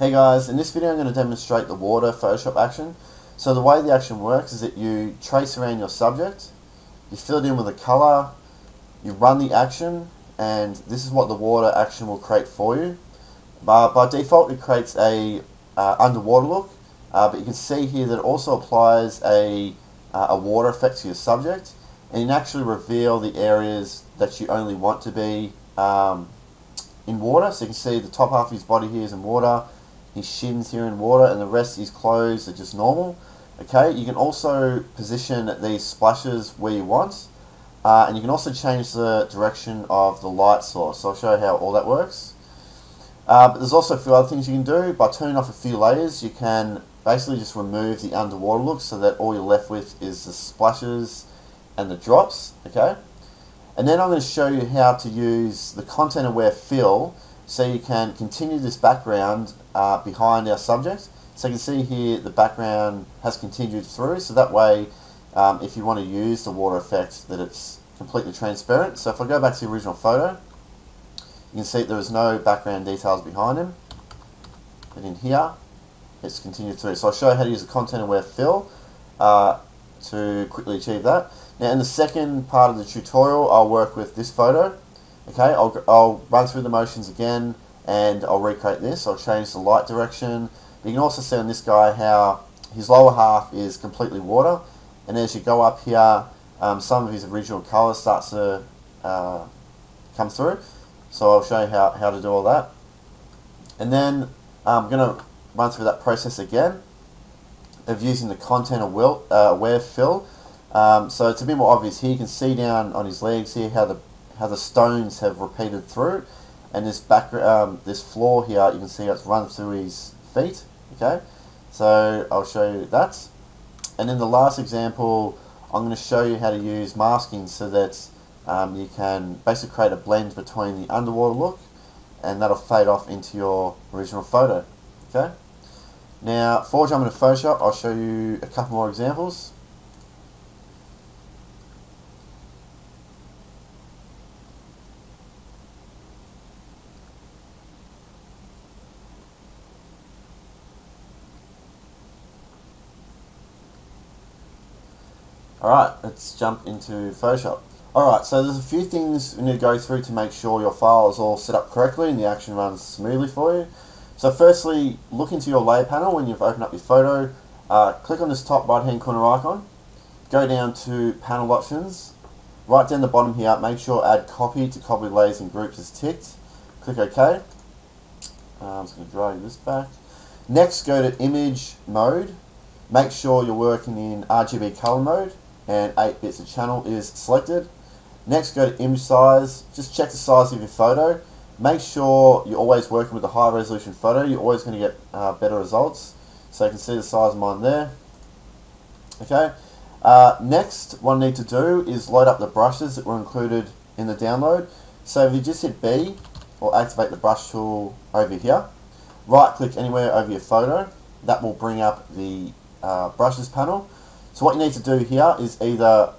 Hey guys, in this video I'm going to demonstrate the water Photoshop action. So the way the action works is that you trace around your subject, you fill it in with a color, you run the action, and this is what the water action will create for you. By default it creates a underwater look, but you can see here that it also applies a water effect to your subject, and you can actually reveal the areas that you only want to be in water. So you can see the top half of his body here is in water, his shins here in water, and the rest of his clothes are just normal. Okay, you can also position these splashes where you want, and you can also change the direction of the light source. So I'll show you how all that works. But there's also a few other things you can do. By turning off a few layers, you can basically just remove the underwater look so that all you're left with is the splashes and the drops. Okay, and then I'm going to show you how to use the content aware fill so you can continue this background behind our subject. So you can see here the background has continued through, so that way if you want to use the water effect, that it's completely transparent. So if I go back to the original photo, you can see there is no background details behind him, and in here it's continued through. So I'll show you how to use the content aware fill to quickly achieve that. Now in the second part of the tutorial I'll work with this photo. Okay, I'll run through the motions again and I'll recreate this. I'll change the light direction. You can also see on this guy how his lower half is completely water, and as you go up here some of his original colour starts to come through. So I'll show you how to do all that, and then I'm going to run through that process again of using the content aware fill. So it's a bit more obvious here. You can see down on his legs here how the stones have repeated through, and this this floor here, you can see it's run through his feet. Okay, so I'll show you that, and in the last example I'm going to show you how to use masking so that you can basically create a blend between the underwater look, and that'll fade off into your original photo. Okay, now before I jump into Photoshop, I'll show you a couple more examples. Alright, let's jump into Photoshop. Alright, so there's a few things we need to go through to make sure your file is all set up correctly and the action runs smoothly for you. So firstly, look into your layer panel when you've opened up your photo. Click on this top right hand corner icon, go down to panel options, right down the bottom here, make sure add copy to copy layers and groups is ticked. Click OK. I'm just going to drag this back. Next, go to image mode. Make sure you're working in RGB color mode and 8 bits of channel is selected. Next, go to image size. Just check the size of your photo. Make sure you're always working with a high resolution photo. You're always going to get better results. So you can see the size of mine there. Okay. Next, what I need to do is load up the brushes that were included in the download. So if you just hit B or activate the brush tool over here, right click anywhere over your photo, that will bring up the brushes panel. So what you need to do here is either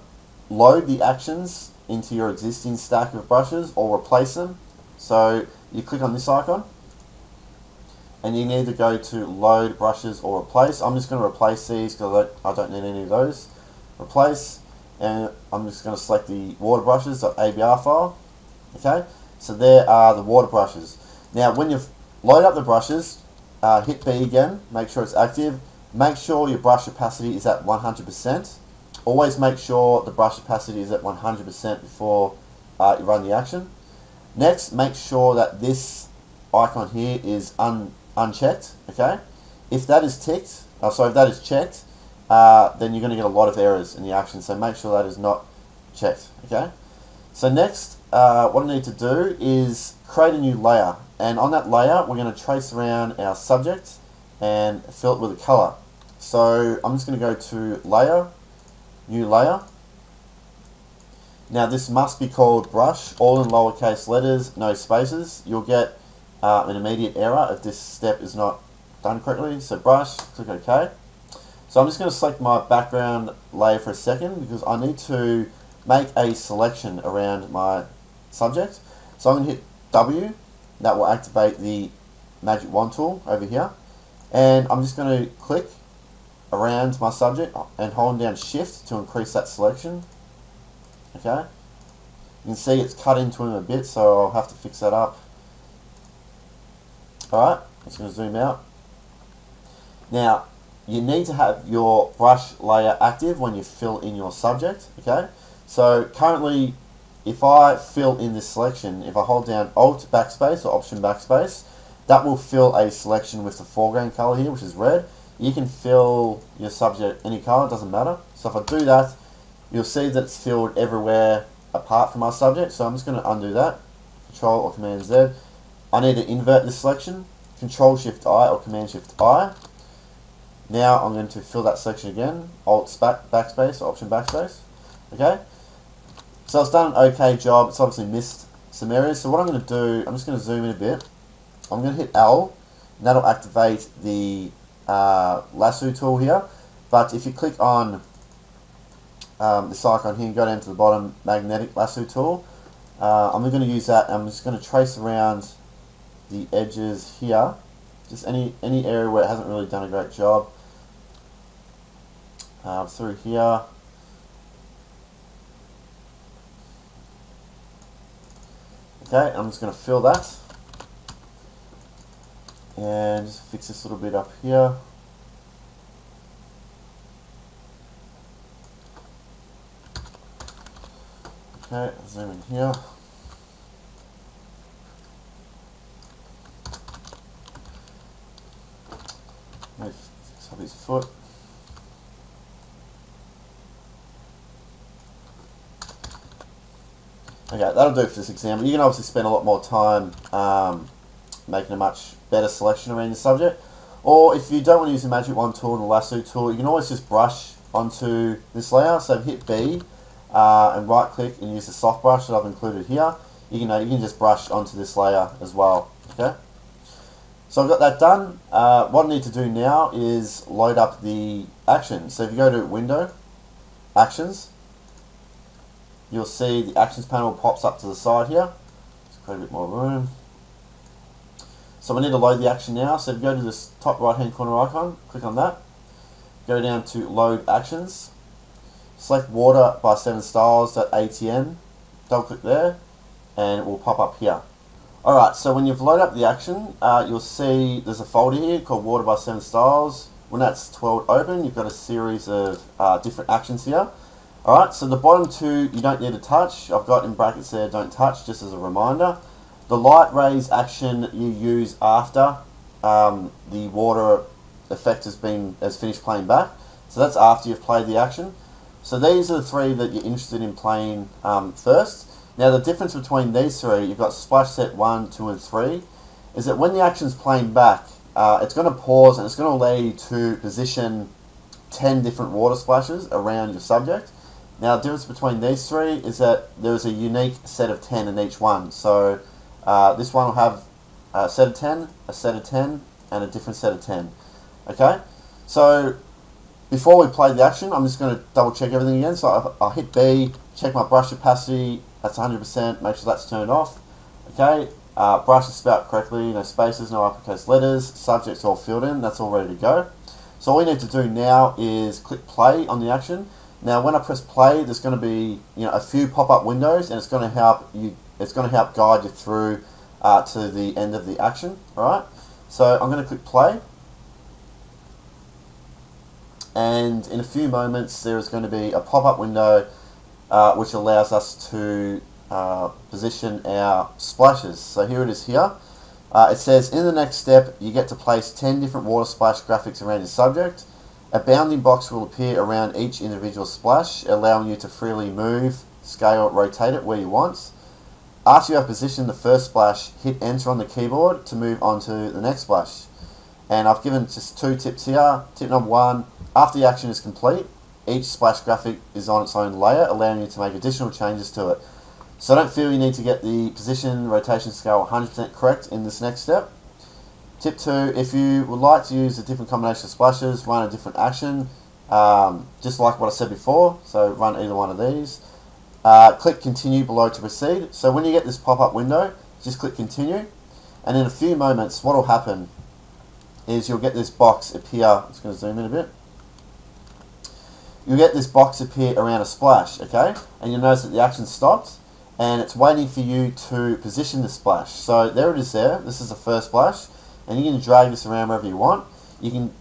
load the actions into your existing stack of brushes or replace them. So you click on this icon and you need to go to load brushes or replace. I'm just going to replace these because I don't need any of those. Replace, and I'm just going to select the water brushes.abr file. Okay, so there are the water brushes. Now when you've loaded up the brushes, hit B again, make sure it's active. Make sure your brush opacity is at 100%. Always make sure the brush opacity is at 100% before you run the action. Next, make sure that this icon here is unchecked. Okay, if that is ticked, if that is checked, then you're going to get a lot of errors in the action. So make sure that is not checked. Okay. So next, what I need to do is create a new layer, and on that layer we're going to trace around our subject and fill it with a color. So I'm just going to go to Layer, New Layer. Now this must be called Brush, all in lowercase letters, no spaces. You'll get an immediate error if this step is not done correctly. So Brush, click OK. So I'm just going to select my background layer for a second because I need to make a selection around my subject. So I'm going to hit W, that will activate the magic wand tool over here, and I'm just going to click around my subject and hold down shift to increase that selection. Okay, you can see it's cut into him a bit, so I'll have to fix that up. Alright, I'm just going to zoom out. Now, you need to have your brush layer active when you fill in your subject. Okay, so currently if I fill in this selection, if I hold down Alt backspace or Option backspace, that will fill a selection with the foreground color here, which is red. You can fill your subject any color, doesn't matter. So if I do that, you'll see that it's filled everywhere apart from my subject. So I'm just going to undo that. Control or Command Z. I need to invert this selection. Control Shift I or Command Shift I. Now I'm going to fill that selection again. Alt backspace or Option backspace. Okay. So it's done an okay job. It's obviously missed some areas. So what I'm going to do, I'm just going to zoom in a bit. I'm going to hit L, and that'll activate the lasso tool here. But if you click on this icon here and go down to the bottom, magnetic lasso tool, I'm going to use that. I'm just going to trace around the edges here, just any area where it hasn't really done a great job. Through here. Okay, I'm just going to fill that and just fix this little bit up here. Okay, zoom in here. Maybe fix up his foot. Okay, that'll do for this example. You can obviously spend a lot more time making a much better selection around your subject. Or if you don't want to use the magic wand tool and the lasso tool, you can always just brush onto this layer. So hit B and right click and use the soft brush that I've included here. You can just brush onto this layer as well. Okay. So I've got that done. What I need to do now is load up the action. So if you go to Window, Actions, you'll see the Actions panel pops up to the side here. Let's create a bit more room. So we need to load the action now. So if you go to this top right hand corner icon, click on that. Go down to Load Actions. Select Water by 7 Styles.atn. Double click there and it will pop up here. Alright, so when you've loaded up the action, you'll see there's a folder here called Water by 7 Styles. When that's twirled open, you've got a series of different actions here. Alright, so the bottom two you don't need to touch. I've got in brackets there, don't touch, just as a reminder. The light rays action you use after the water effect has finished playing back. So that's after you've played the action. So these are the three that you're interested in playing first. Now the difference between these three, you've got splash set 1, 2 and 3, is that when the action's playing back, it's going to pause and it's going to allow you to position 10 different water splashes around your subject. Now the difference between these three is that there's a unique set of 10 in each one. So this one will have a set of 10, a set of 10, and a different set of 10. Okay, so before we play the action, I'm just going to double check everything again. So I'll hit B, check my brush opacity, that's 100%, make sure that's turned off. Okay, brush is spelled correctly, no spaces, no uppercase letters, subject's all filled in, that's all ready to go. So all we need to do now is click play on the action. Now when I press play, there's going to be a few pop-up windows, and it's going to help you. It's going to help guide you through to the end of the action. All right. So I'm going to click play, and in a few moments there is going to be a pop-up window which allows us to position our splashes. So here it is here. It says in the next step you get to place 10 different water splash graphics around your subject. A bounding box will appear around each individual splash, allowing you to freely move, scale, rotate it where you want. After you have positioned the first splash, hit enter on the keyboard to move on to the next splash. And I've given just 2 tips here. Tip number 1, after the action is complete, each splash graphic is on its own layer, allowing you to make additional changes to it. So don't feel you need to get the position, rotation, scale 100% correct in this next step. Tip 2, if you would like to use a different combination of splashes, run a different action, just like what I said before, so run either one of these. Click continue below to proceed. So when you get this pop-up window, just click continue, And in a few moments, what will happen is you'll get this box appear. I'm just going to zoom in a bit. You'll get this box appear around a splash, okay? And you'll notice that the action stopped, and it's waiting for you to position the splash. So there it is there. This is the first splash, and you can drag this around wherever you want. You can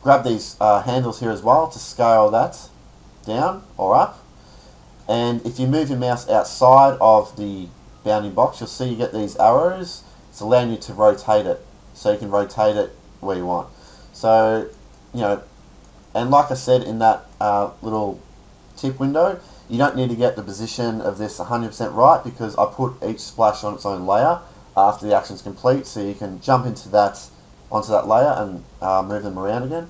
grab these handles here as well to scale that down or up. And if you move your mouse outside of the bounding box, you'll see you get these arrows. It's allowing you to rotate it, so you can rotate it where you want. So, you know, and like I said in that little tip window, you don't need to get the position of this 100% right, because I put each splash on its own layer after the action's complete, so you can jump into that onto that layer and move them around again.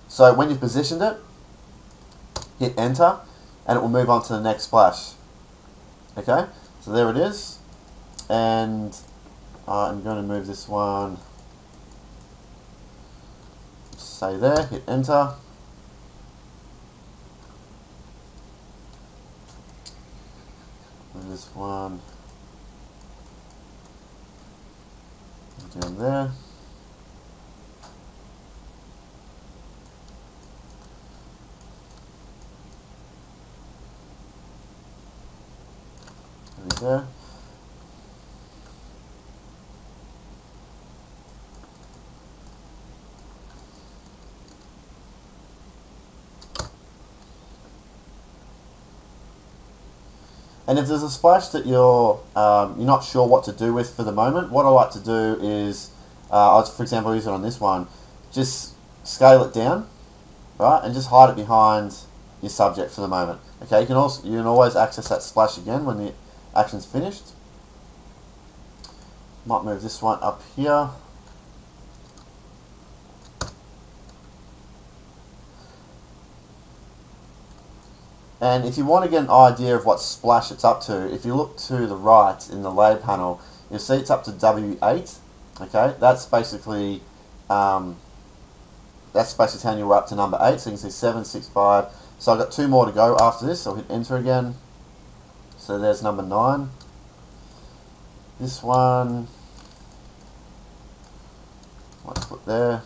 So when you've positioned it, hit enter, and it will move on to the next splash. Okay, so there it is, and I'm going to move this one, say there, hit enter. Move this one down there. There we go. And if there's a splash that you're not sure what to do with for the moment, what I like to do is, I'll, for example, use it on this one, just scale it down, right, and just hide it behind your subject for the moment. Okay, you can always access that splash again when the action's finished. Might move this one up here. And if you want to get an idea of what splash it's up to, if you look to the right in the layer panel, you'll see it's up to W8. Okay, that's basically telling you we're up to number 8. So you can see 7, 6, 5. So I've got 2 more to go after this. So I'll hit enter again. So there's number 9. This one, let's put there.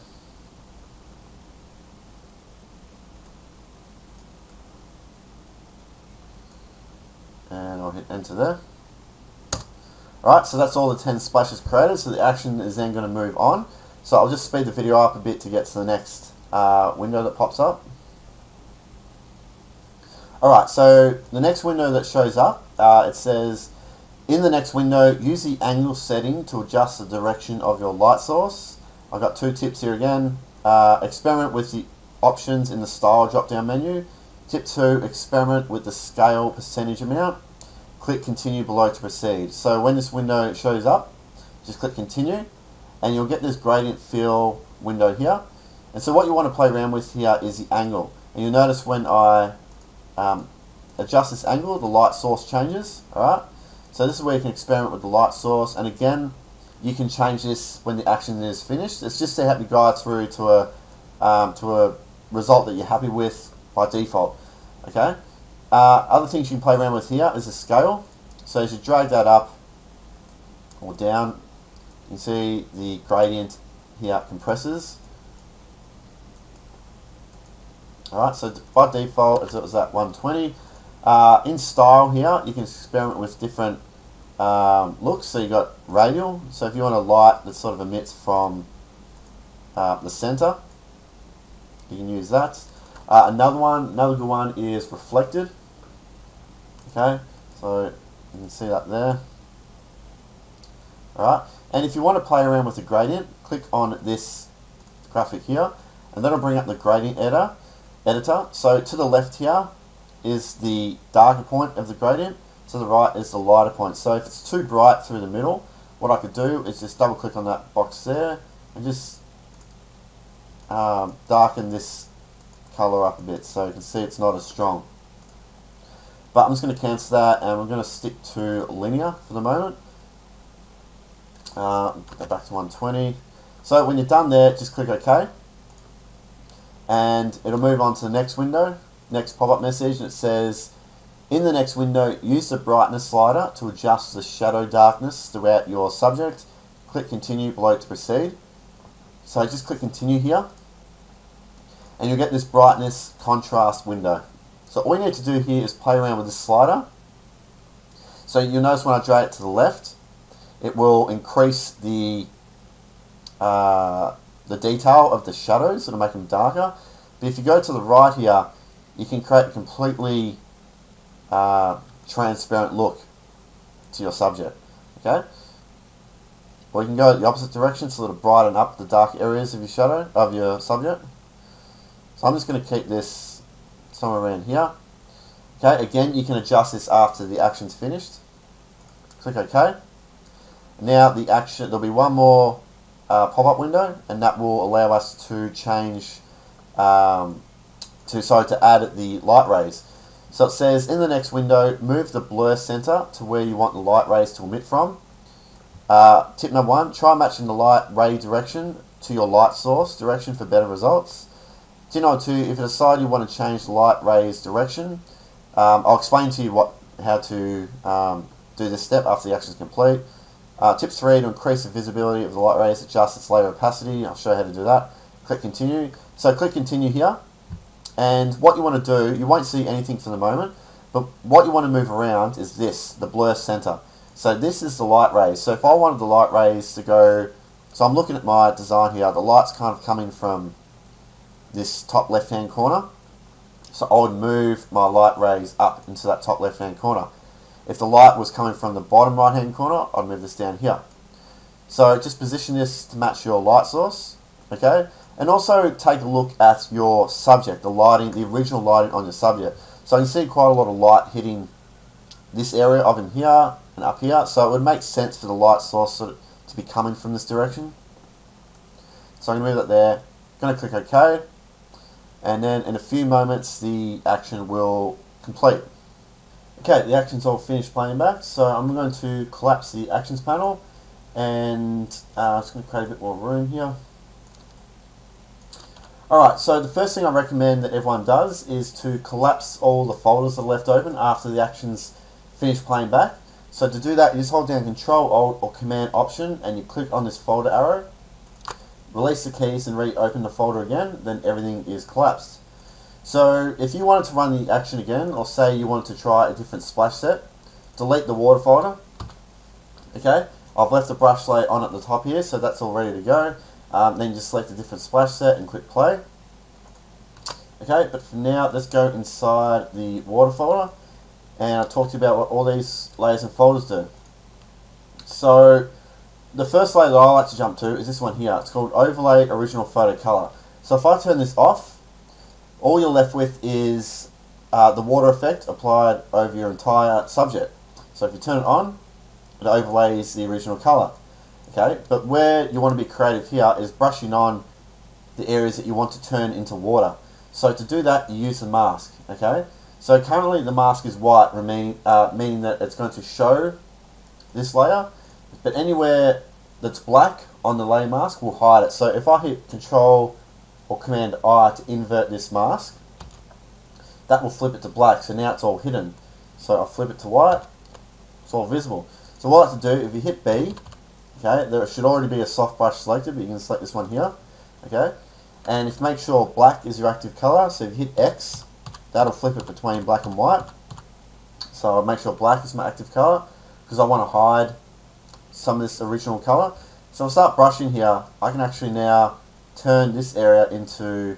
And I'll hit enter there. Alright, so that's all the 10 splashes created, so the action is then going to move on. So I'll just speed the video up a bit to get to the next window that pops up. Alright, so the next window that shows up, it says, in the next window, use the angle setting to adjust the direction of your light source. I've got 2 tips here again. Experiment with the options in the style drop-down menu. Tip 2, experiment with the scale percentage amount. Click continue below to proceed. So when this window shows up, just click continue, and you'll get this gradient fill window here. And so what you want to play around with here is the angle. And you'll notice when I adjust this angle, the light source changes. Alright, so this is where you can experiment with the light source, and again, you can change this when the action is finished. It's just to help you guide through to a result that you're happy with by default. Okay. Other things you can play around with here is the scale. So as you drag that up or down, you can see the gradient here compresses. Alright, so by default it was at 120. In style here, you can experiment with different looks. So you got radial. So if you want a light that sort of emits from the center, you can use that. Another good one is reflected. Okay, so you can see that there. Alright, and if you want to play around with the gradient, click on this graphic here, and that'll bring up the gradient editor. So to the left here is the darker point of the gradient, to the right is the lighter point. So if it's too bright through the middle, what I could do is just double click on that box there and just darken this color up a bit so you can see it's not as strong. But I'm just going to cancel that, and we're going to stick to linear for the moment. Go back to 120. So when you're done there, just click OK, and it'll move on to the next window, next pop-up message, and it says, in the next window, use the brightness slider to adjust the shadow darkness throughout your subject. click continue below to proceed. So just click continue here, and you'll get this brightness contrast window. So all you need to do here is play around with this slider. So you'll notice when I drag it to the left, it will increase the detail of the shadows, it'll make them darker. But if you go to the right here, you can create a completely transparent look to your subject. Okay? Or you can go the opposite direction, so it'll brighten up the dark areas of your subject. So I'm just going to keep this somewhere around here. Okay, again, you can adjust this after the action's finished. Click OK. Now there'll be one more pop-up window, and that will allow us to change to add the light rays. So it says in the next window, move the blur center to where you want the light rays to emit from. Tip number 1, try matching the light ray direction to your light source direction for better results. Tip number 2, if you decide you want to change the light rays direction, I'll explain to you how to do this step after the action is complete. Tip 3, to increase the visibility of the light rays, adjust its layer opacity. I'll show you how to do that. Click continue. So click continue here, and what you want to do, you won't see anything for the moment, but what you want to move around is this, the blur center. So this is the light rays. So if I wanted the light rays to go, so I'm looking at my design here, the light's kind of coming from this top left hand corner. So I would move my light rays up into that top left hand corner. If the light was coming from the bottom right hand corner, I'd move this down here. So just position this to match your light source, okay? And also take a look at your subject, the lighting, the original lighting on your subject. So you can see quite a lot of light hitting this area of him here and up here, so it would make sense for the light source to be coming from this direction. So I'm going to move that there, going to click OK, and then in a few moments the action will complete. Okay, the action's all finished playing back, so I'm going to collapse the actions panel, and I'm just going to create a bit more room here. Alright, so the first thing I recommend that everyone does is to collapse all the folders that are left open after the action's finished playing back. So to do that, you just hold down Control, Alt or Command Option, and you click on this folder arrow, release the keys and reopen the folder again, then everything is collapsed. So if you wanted to run the action again, or say you wanted to try a different splash set, delete the water folder. Okay, I've left the brush layer on at the top here, so that's all ready to go. Then just select a different splash set and click play. Okay, but for now, let's go inside the water folder, and I'll talk to you about what all these layers and folders do. So the first layer that I like to jump to is this one here. It's called Overlay Original Photo Color. So if I turn this off, all you're left with is the water effect applied over your entire subject. So if you turn it on, it overlays the original color. Okay, but where you want to be creative here is brushing on the areas that you want to turn into water. So to do that, you use the mask. Okay, so currently the mask is white, meaning that it's going to show this layer, but anywhere that's black on the layer mask will hide it. So if I hit Control or Command I to invert this mask, that will flip it to black. So now it's all hidden. So I'll flip it to white, it's all visible. So what I like to do, if you hit B, okay, there should already be a soft brush selected, but you can select this one here, okay, and if make sure black is your active color, so if you hit X, that'll flip it between black and white. So I'll make sure black is my active color, because I want to hide some of this original color. So I'll start brushing here. I can actually now turn this area into,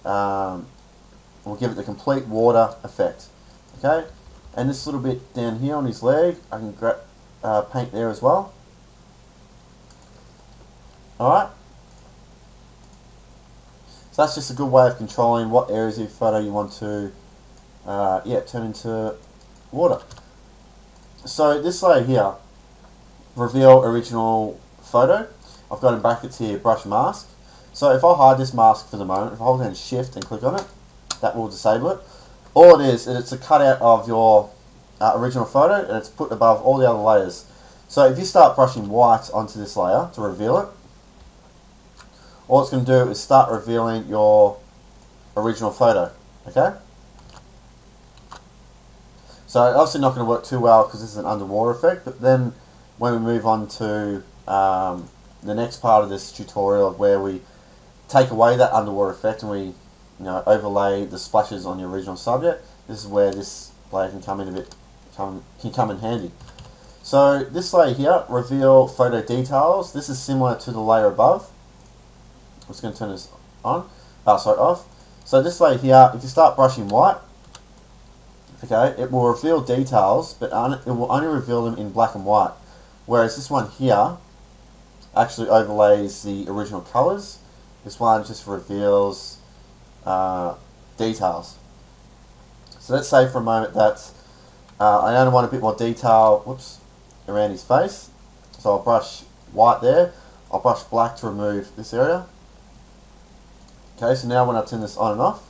we'll give it the complete water effect, okay, and this little bit down here on his leg, I can paint there as well. Alright, so that's just a good way of controlling what areas of your photo you want to turn into water. So this layer here, reveal original photo, I've got in brackets here brush mask. So if I hide this mask for the moment, if I hold down Shift and click on it, that will disable it. All it is it's a cutout of your original photo, and it's put above all the other layers. So if you start brushing white onto this layer to reveal it, all it's going to do is start revealing your original photo, okay? So obviously not going to work too well because this is an underwater effect, but then when we move on to the next part of this tutorial of where we take away that underwater effect and we overlay the splashes on your original subject. This is where this layer can come in handy. So this layer here, reveal photo details. This is similar to the layer above. I'm just going to turn this off. So this layer here, if you start brushing white, okay, it will reveal details, but it will only reveal them in black and white. Whereas this one here actually overlays the original colors. This one just reveals details. So let's say for a moment that I only want a bit more detail around his face. So I'll brush white there. I'll brush black to remove this area. Okay, so now when I turn this on and off,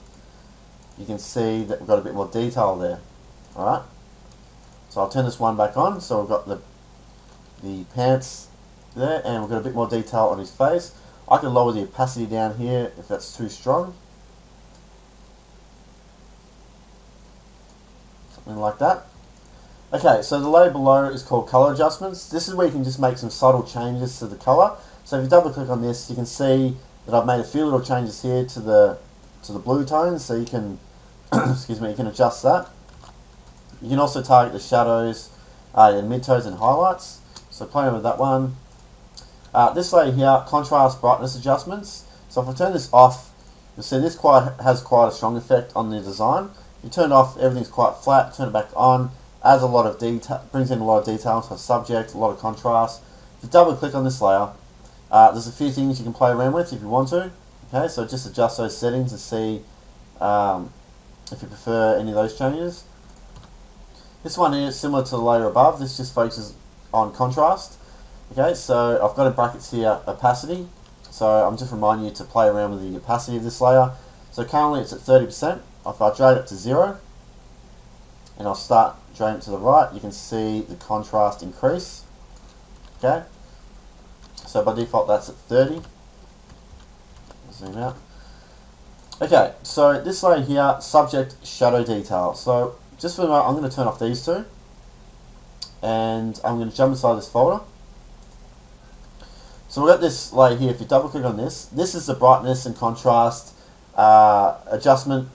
you can see that we've got a bit more detail there. Alright, so I'll turn this one back on. So we've got the pants there, and we've got a bit more detail on his face. I can lower the opacity down here if that's too strong. Something like that. Okay, so the layer below is called color adjustments. This is where you can just make some subtle changes to the color. So if you double click on this, you can see that I've made a few little changes here to the blue tones, so you can excuse me, you can adjust that. You can also target the shadows, your midtones and highlights. So playing with that one. This layer here, contrast brightness adjustments. So if I turn this off, you'll see this has quite a strong effect on the design. You turn it off, everything's quite flat. Turn it back on, adds a lot of detail, brings in a lot of detail into the subject, a lot of contrast. If you double click on this layer, there's a few things you can play around with if you want to. Okay, so just adjust those settings and see if you prefer any of those changes. This one here is similar to the layer above. This just focuses on contrast. Okay, so I've got in brackets here opacity. So I'm just reminding you to play around with the opacity of this layer. So currently it's at 30%. If I drag it to 0 and I'll start dragging it to the right, you can see the contrast increase. Okay, so by default that's at 30. Zoom out. Okay, so this layer here, subject shadow detail. So just for the moment, I'm going to turn off these two, and I'm going to jump inside this folder. So we've got this layer here. If you double click on this, this is the brightness and contrast adjustment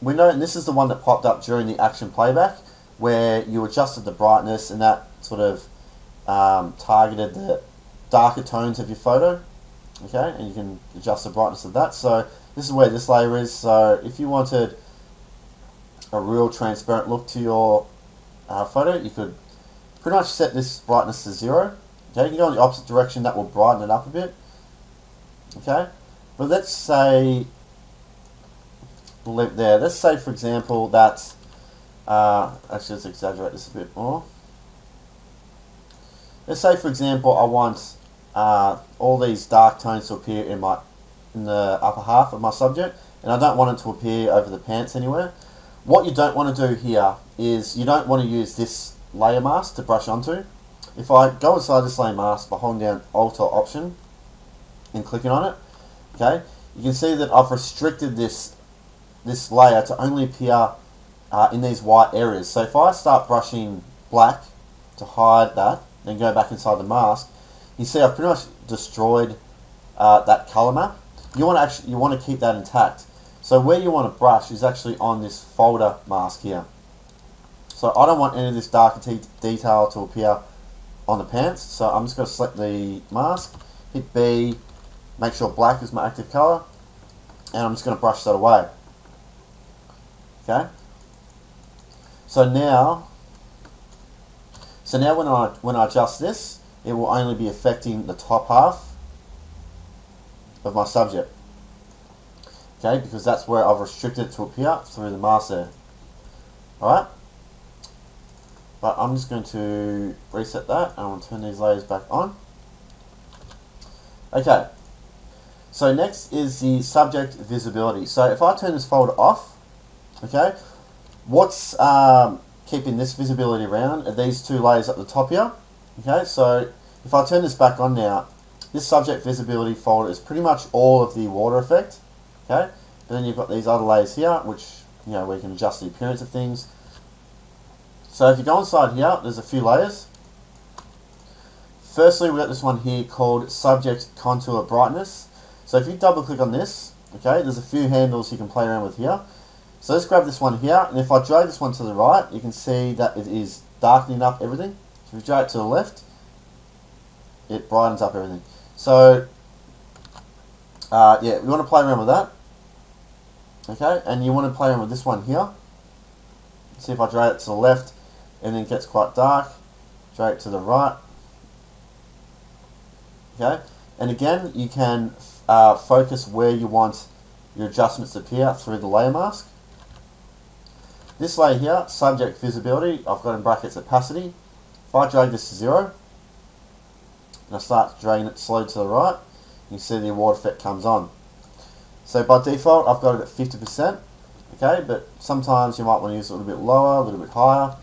window, and this is the one that popped up during the action playback, where you adjusted the brightness, and that sort of targeted the darker tones of your photo. Okay, and you can adjust the brightness of that. So this is where this layer is. So if you wanted a real transparent look to your photo, you could pretty much set this brightness to 0. Okay, you can go in the opposite direction, that will brighten it up a bit. Okay, but let's say, we'll leave it there. Let's say, for example, that actually, let's exaggerate this a bit more. Let's say, for example, I want all these dark tones to appear in the upper half of my subject, and I don't want it to appear over the pants anywhere. What you don't want to do here is you don't want to use this layer mask to brush onto. If I go inside this layer mask by holding down Alt or Option and clicking on it, okay, you can see that I've restricted this layer to only appear in these white areas. So if I start brushing black to hide that, then go back inside the mask, you see I've pretty much destroyed that color map. You want to keep that intact. So where you want to brush is actually on this folder mask here. So I don't want any of this darker detail to appear on the pants. So I'm just going to select the mask, hit B, make sure black is my active color, and I'm just going to brush that away. Okay. So now when I adjust this, it will only be affecting the top half of my subject. Okay, because that's where I've restricted it to appear through the mask there. Alright? But I'm just going to reset that, and I'll turn these layers back on. Okay. So next is the subject visibility. So if I turn this folder off, okay, what's keeping this visibility around are these two layers at the top here. Okay, so if I turn this back on now, this subject visibility folder is pretty much all of the water effect. Okay, but then you've got these other layers here, which, you know, where you can adjust the appearance of things. So if you go inside here, there's a few layers. Firstly, we've got this one here called Subject Contour Brightness. So if you double click on this, okay, there's a few handles you can play around with here. So let's grab this one here, and if I drag this one to the right, you can see that it is darkening up everything. If you drag it to the left, it brightens up everything. So yeah, we want to play around with that. Okay, and you want to play around with this one here. See if I drag it to the left, everything gets quite dark. Drag it to the right. Okay, and again, you can focus where you want your adjustments to appear through the layer mask. This layer here, subject visibility, I've got in brackets opacity. If I drag this to 0, and I start dragging it slowly to the right, you see the award effect comes on. So by default, I've got it at 50%. Okay, but sometimes you might want to use it a little bit lower, a little bit higher.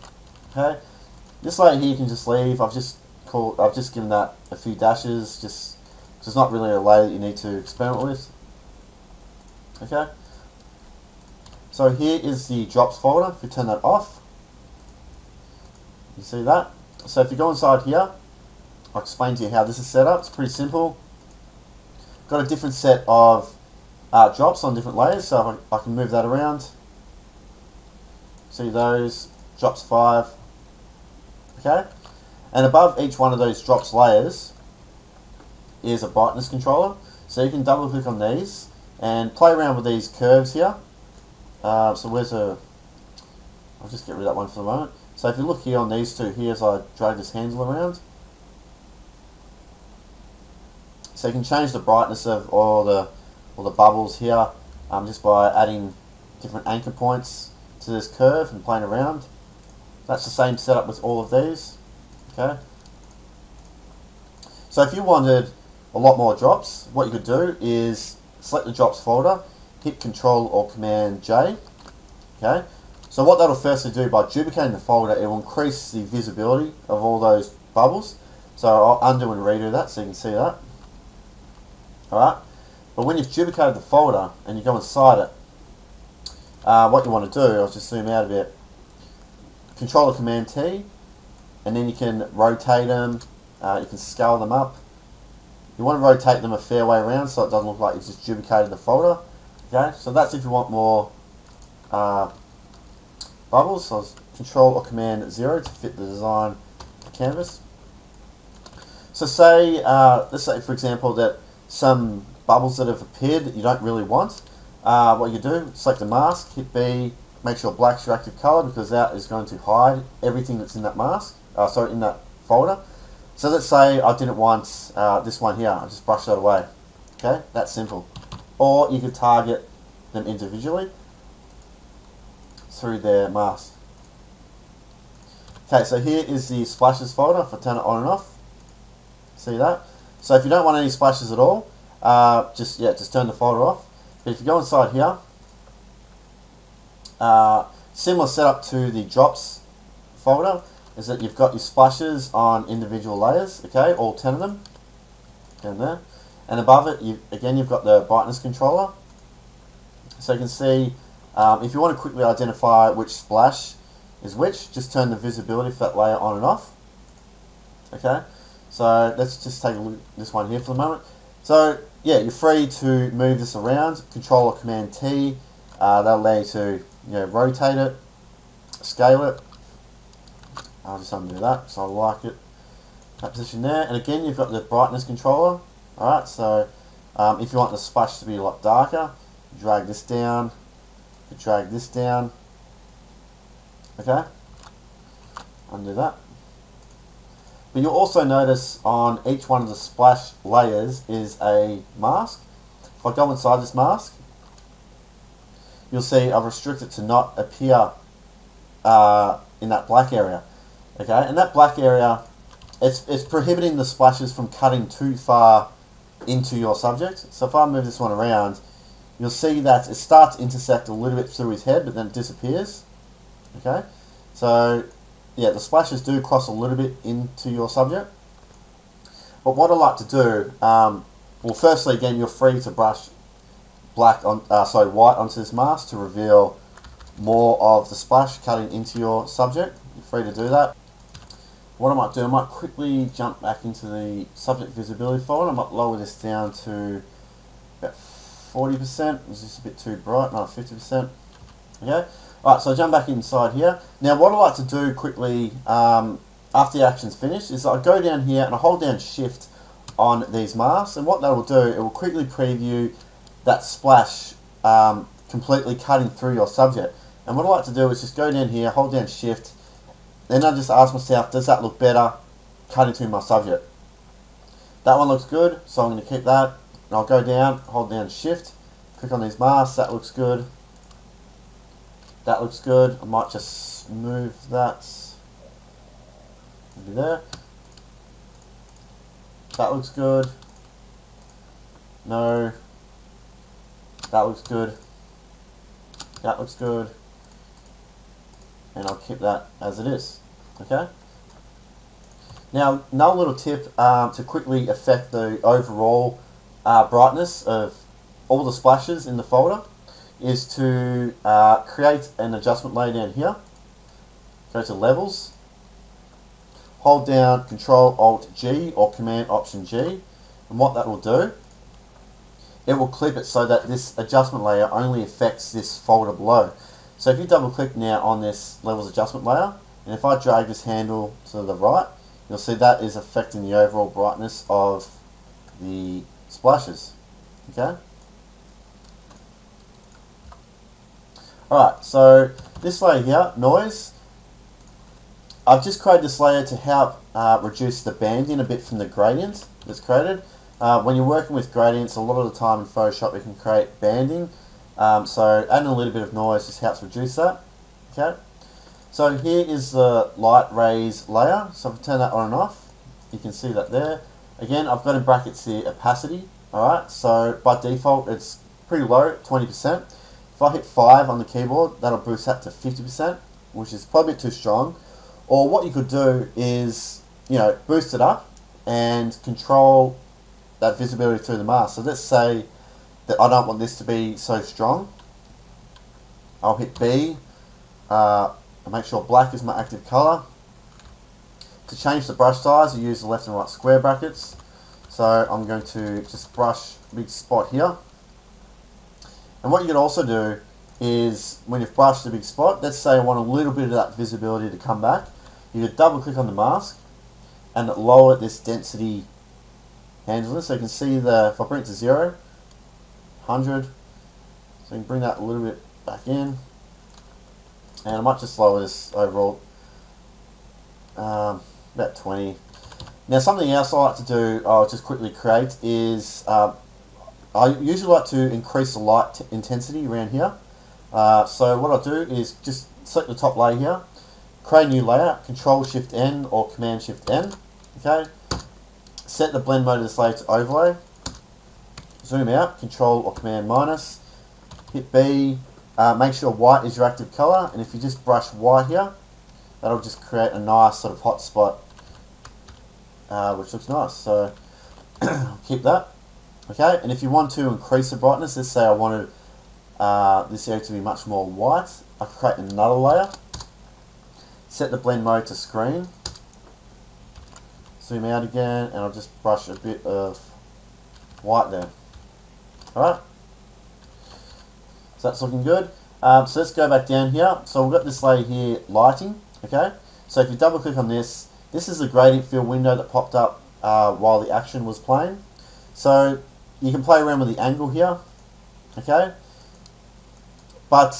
Okay, this layer here you can just leave. I've just given that a few dashes, just because it's not really a layer that you need to experiment with. Okay, so here is the drops folder. If you turn that off, you see that. So if you go inside here, I'll explain to you how this is set up. It's pretty simple. Got a different set of drops on different layers, so I can move that around. See those drops 5. Okay, and above each one of those drops layers is a brightness controller. So you can double click on these and play around with these curves here. So I'll just get rid of that one for the moment. So if you look here on these two here as I drag this handle around, so you can change the brightness of all the bubbles here just by adding different anchor points to this curve and playing around. That's the same setup with all of these. Okay. So if you wanted a lot more drops, what you could do is select the drops folder, hit Control or Command J. Okay. So what that'll firstly do, by duplicating the folder, it will increase the visibility of all those bubbles. So I'll undo and redo that so you can see that. Alright. But when you've duplicated the folder and you go inside it, what you want to do, I'll just zoom out a bit, Control or Command T, and then you can rotate them, you can scale them up. You want to rotate them a fair way around so it doesn't look like you've just duplicated the folder. Okay, so that's if you want more bubbles. So Control or Command 0 to fit the design of the canvas. So say, let's say for example that some bubbles that have appeared that you don't really want, what you do, select the mask, hit B, make sure black's your active color because that is going to hide everything that's in that mask, in that folder. So let's say I didn't want this one here, I just brush that away. Okay, that's simple. Or you could target them individually through their mask. Okay, so here is the splashes folder. If I turn it on and off, see that? So if you don't want any splashes at all, just turn the folder off. But if you go inside here, similar setup to the drops folder is that you've got your splashes on individual layers, okay, all 10 of them down there, and above it you've got the brightness controller. So you can see if you want to quickly identify which splash is which, just turn the visibility for that layer on and off. Okay, so let's just take a look at this one here for the moment. So yeah, you're free to move this around. Control or Command T, that'll allow you to rotate it, scale it. I'll just undo that, so I like it, that position there. And again, you've got the brightness controller. Alright, so if you want the splash to be a lot darker, you drag this down, you drag this down. Okay, undo that. But you'll also notice on each one of the splash layers is a mask. If I go inside this mask, you'll see I've restricted to not appear in that black area. Okay, and that black area, it's prohibiting the splashes from cutting too far into your subject. So if I move this one around, you'll see that it starts to intersect a little bit through his head, but then it disappears. Okay, so yeah, the splashes do cross a little bit into your subject. But what I like to do, well, firstly, again, you're free to brush white onto this mask to reveal more of the splash cutting into your subject. You're free to do that. what I might do, I might quickly jump back into the subject visibility folder. I might lower this down to about 40%. Is this a bit too bright? No, 50%. Okay. Alright, so I jump back inside here. Now what I like to do quickly after the action's finished is I go down here and I hold down shift on these masks, and what that will do, it will quickly preview that splash completely cutting through your subject. And what I like to do is just go down here, hold down shift, then I just ask myself, does that look better cutting through my subject? That one looks good, so I'm going to keep that. And I'll go down, hold down shift, click on these masks, that looks good. That looks good. I might just move that maybe there. That looks good. No. That looks good. That looks good. And I'll keep that as it is. Okay. Now, another little tip to quickly affect the overall brightness of all the splashes in the folder is to create an adjustment layer down here. Go to levels, hold down Control Alt G or Command Option G, and what that will do, it will clip it so that this adjustment layer only affects this folder below. So if you double click now on this levels adjustment layer, and if I drag this handle to the right, you'll see that is affecting the overall brightness of the splashes. Okay. Alright, so this layer here, noise, I've just created this layer to help reduce the banding a bit from the gradient that's created. When you're working with gradients, a lot of the time in Photoshop you can create banding, so adding a little bit of noise just helps reduce that. Okay. So here is the light rays layer, so if I turn that on and off, you can see that there. Again, I've got in brackets the opacity, alright, so by default it's pretty low, 20%. If I hit 5 on the keyboard, that'll boost that to 50%, which is probably a bit too strong. Or what you could do is, boost it up and control that visibility through the mask. So let's say that I don't want this to be so strong. I'll hit B, and make sure black is my active color. To change the brush size, you use the left and right square brackets. So I'm going to just brush a big spot here. And what you can also do is, when you've brushed a big spot, let's say I want a little bit of that visibility to come back, you could double click on the mask and lower this density handling. So you can see if I bring it to 0, 100, so you can bring that a little bit back in. And I might just lower this overall, about 20. Now something else I like to do, I'll just quickly create, is I usually like to increase the light intensity around here. So what I'll do is just select the top layer here, create a new layer, Control Shift N or Command Shift N. Okay. Set the blend mode of this layer to overlay. Zoom out, Control or Command minus. Hit B. Make sure white is your active color, and if you just brush white here, that'll just create a nice sort of hot spot, which looks nice. So keep that. Okay, and if you want to increase the brightness, let's say I wanted this area to be much more white, I can create another layer, set the blend mode to screen, zoom out again, and I'll just brush a bit of white there. Alright, so that's looking good. So let's go back down here. So we've got this layer here, lighting. Okay, so if you double click on this, this is the gradient fill window that popped up while the action was playing. So you can play around with the angle here, okay? But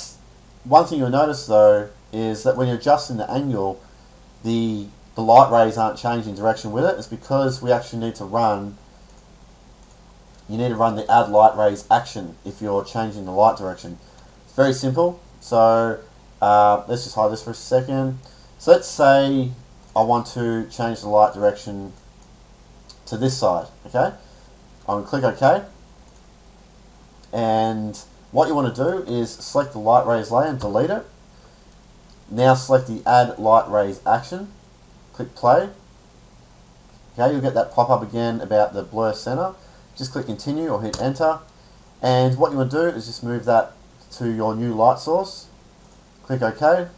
one thing you'll notice though is that when you're adjusting the angle, the light rays aren't changing direction with it. It's because we actually need to run, you need to run the add light rays action if you're changing the light direction. It's very simple. So let's just hide this for a second. So let's say I want to change the light direction to this side, okay? I'm going to click OK, and what you want to do is select the light rays layer and delete it. Now select the add light rays action, click play. Okay, you'll get that pop up again about the blur center. Just click continue or hit enter, and what you want to do is just move that to your new light source. Click OK,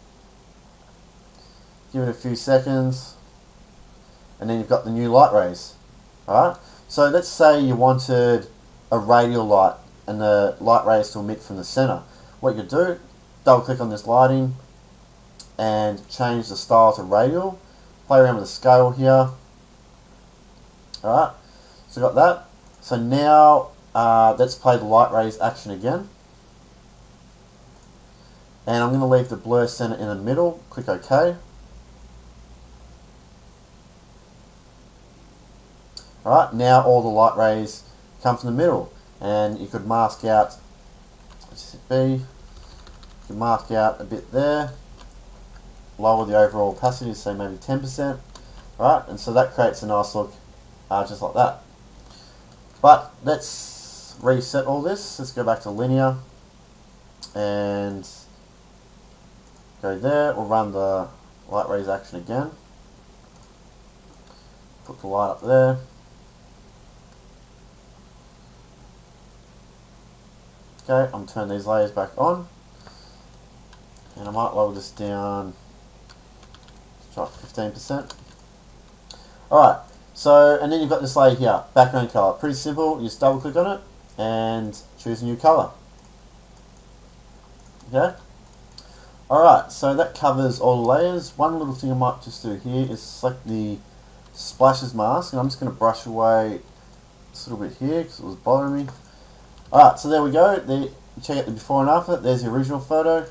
give it a few seconds, and then you've got the new light rays. Alright, so let's say you wanted a radial light and the light rays to emit from the center. What you could do, double click on this lighting and change the style to radial. Play around with the scale here. Alright, so got that. So now let's play the light rays action again. And I'm going to leave the blur center in the middle. Click OK. Alright, now all the light rays come from the middle. And you could mask out, let's hit B, you can mask out a bit there, lower the overall opacity, say maybe 10%. Right, and so that creates a nice look just like that. But let's reset all this. Let's go back to linear and go there. We'll run the light rays action again. Put the light up there. Okay, I'm turning these layers back on. And I might lower this down to try 15%. Alright, so, and then you've got this layer here, background color. Pretty simple, you just double click on it and choose a new color. Okay? Alright, so that covers all the layers. One little thing I might just do here is select the splashes mask, and I'm just going to brush away this little bit here because it was bothering me. Alright, so there we go. There, you check out the before and after. There's the original photo.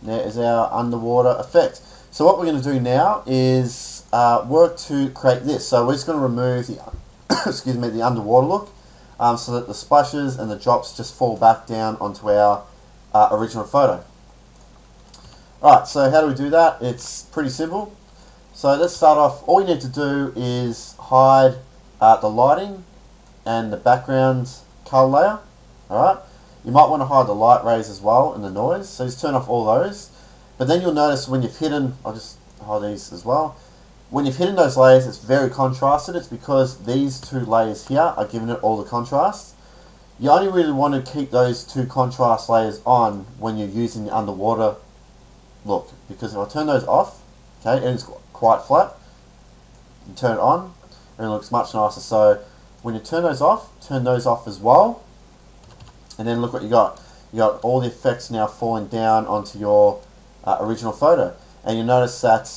There is our underwater effect. So what we're going to do now is work to create this. So we're just going to remove the excuse me, the underwater look, so that the splashes and the drops just fall back down onto our original photo. Alright, so how do we do that? It's pretty simple. So let's start off. All you need to do is hide the lighting and the background color layer. Alright, you might want to hide the light rays as well and the noise, so just turn off all those. But then you'll notice when you've hidden, I'll just hide these as well. When you've hidden those layers, it's very contrasted. It's because these two layers here are giving it all the contrast. You only really want to keep those two contrast layers on when you're using the underwater look, because if I turn those off, okay, and it's quite flat, you turn it on and it looks much nicer. So when you turn those off as well, and then look what you got. You got all the effects now falling down onto your original photo, and you notice that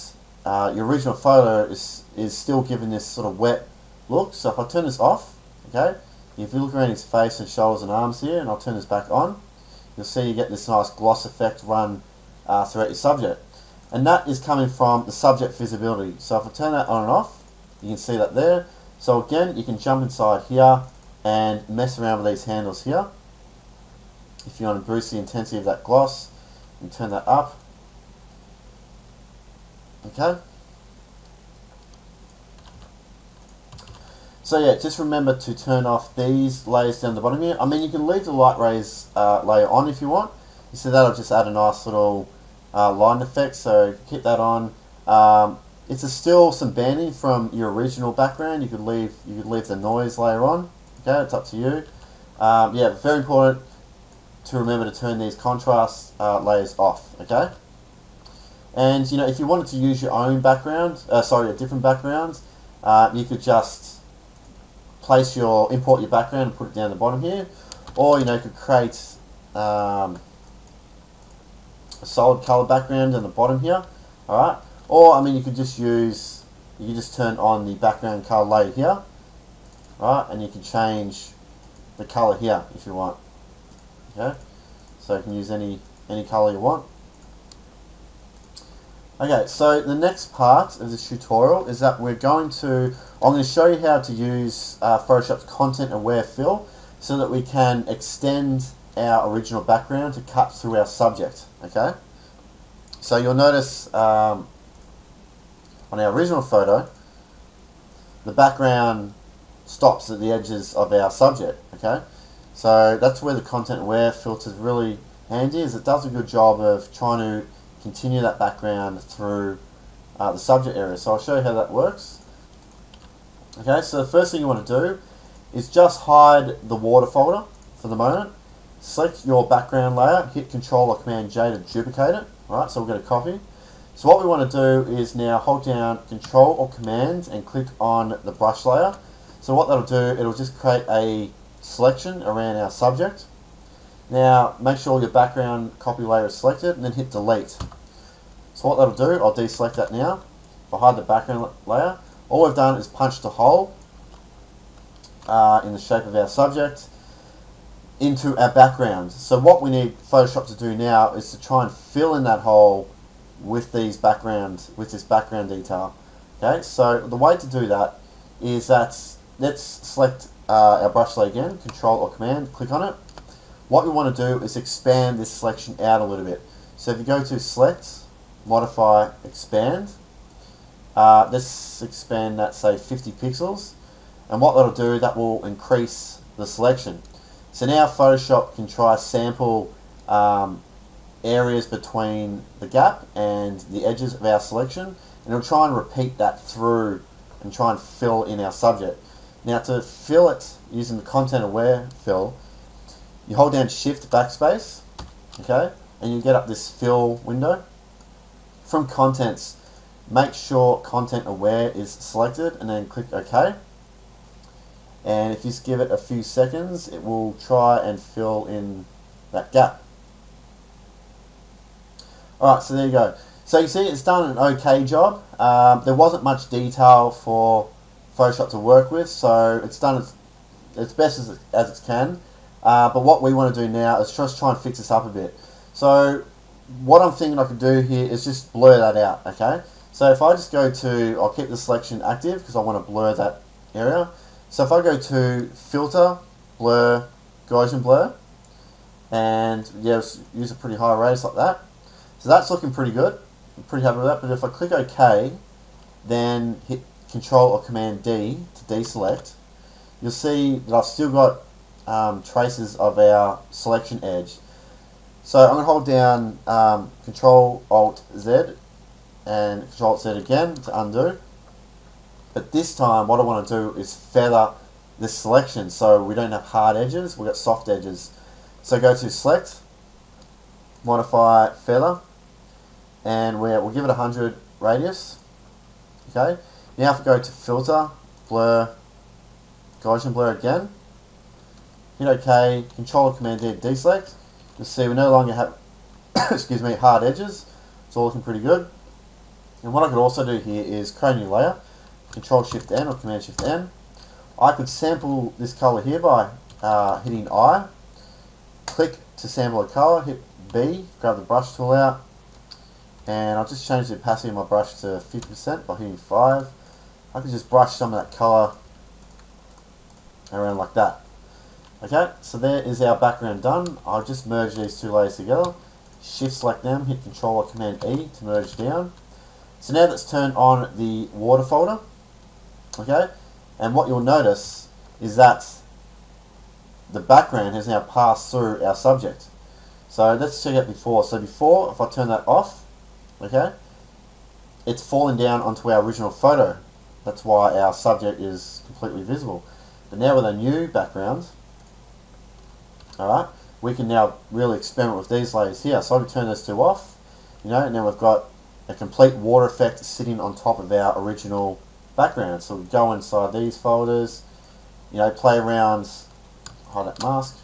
your original photo is still giving this sort of wet look. So if I turn this off, okay, if you look around his face and shoulders and arms here, and I'll turn this back on, you'll see you get this nice gloss effect run throughout your subject, and that is coming from the subject visibility. So if I turn that on and off, you can see that there. So again, you can jump inside here and mess around with these handles here. If you want to boost the intensity of that gloss, you can turn that up. Okay. So yeah, just remember to turn off these layers down the bottom here. I mean, you can leave the light rays layer on if you want. You see that'll just add a nice little line effect. So keep that on. It's still some banding from your original background. You could leave the noise layer on. Okay, it's up to you. Yeah, very important to remember to turn these contrast layers off. Okay. And you know, if you wanted to use your own background, a different background, you could just import your background and put it down the bottom here, or you know, you could create a solid color background in the bottom here. All right, or I mean, you could just turn on the background color layer here, right, and you can change the color here if you want. Okay, so you can use any color you want. Okay, so the next part of this tutorial is that I'm going to show you how to use Photoshop's content aware fill so that we can extend our original background to cut through our subject. Okay, so you'll notice on our original photo, the background stops at the edges of our subject. Okay, so that's where the content aware filter is really handy, is it does a good job of trying to continue that background through the subject area. So I'll show you how that works. Okay, so the first thing you want to do is just hide the water folder for the moment. Select your background layer, hit Control or Command J to duplicate it. Alright, so we'll get a copy. So what we want to do is now hold down Control or Command and click on the brush layer. So what that'll do, it'll just create a selection around our subject. Now make sure your background copy layer is selected and then hit delete. So what that'll do, I'll deselect that now. If I hide the background layer, all we've done is punched a hole in the shape of our subject into our background. So what we need Photoshop to do now is to try and fill in that hole with this background detail. Okay, so the way to do that is that let's select our brush layer again, Control or Command, click on it. What we want to do is expand this selection out a little bit. So if you go to Select, Modify, Expand, let's expand that, say 50 pixels, and what that'll do, that will increase the selection. So now Photoshop can try sample areas between the gap and the edges of our selection, and it'll try and repeat that through and try and fill in our subject. Now to fill it using the content aware fill, you hold down Shift Backspace, okay, and you get up this fill window. From contents, make sure content aware is selected and then click OK. And if you just give it a few seconds, it will try and fill in that gap. Alright, so there you go. So you see it's done an okay job. There wasn't much detail for Photoshop to work with, so it's done its best as it can. But what we want to do now is just try and fix this up a bit. So what I'm thinking I could do here is just blur that out, okay? So if I just go to, I'll keep the selection active because I want to blur that area. So if I go to Filter, Blur, Gaussian Blur, and yeah, use a pretty high radius like that. So that's looking pretty good. I'm pretty happy with that. But if I click OK, then hit Control or Command D to deselect, you'll see that I've still got traces of our selection edge. So I'm going to hold down Control Alt Z and Control Alt Z again to undo. But this time what I want to do is feather this selection so we don't have hard edges, we've got soft edges. So go to Select, Modify, Feather, and we'll give it 100 radius. Okay. Now if we go to Filter, Blur, Gaussian Blur again, hit OK, Control or Command D to deselect. You'll see we no longer have excuse me, hard edges. It's all looking pretty good. And what I could also do here is create a new layer. Control Shift N or Command Shift N. I could sample this color here by hitting I. Click to sample a color, hit B, grab the brush tool out, and I'll just change the opacity of my brush to 50% by hitting 5. I could just brush some of that color around like that. Okay, so there is our background done. I'll just merge these two layers together. Shift select them, hit Control or Command E to merge down. So now let's turn on the water folder. Okay, and what you'll notice is that the background has now passed through our subject. So let's check out before. So before, if I turn that off, okay, it's falling down onto our original photo. That's why our subject is completely visible. But now with a new background, alright, we can now really experiment with these layers here. So I can turn those two off, you know, and now we've got a complete water effect sitting on top of our original background. So we go inside these folders, you know, play around, hide that mask,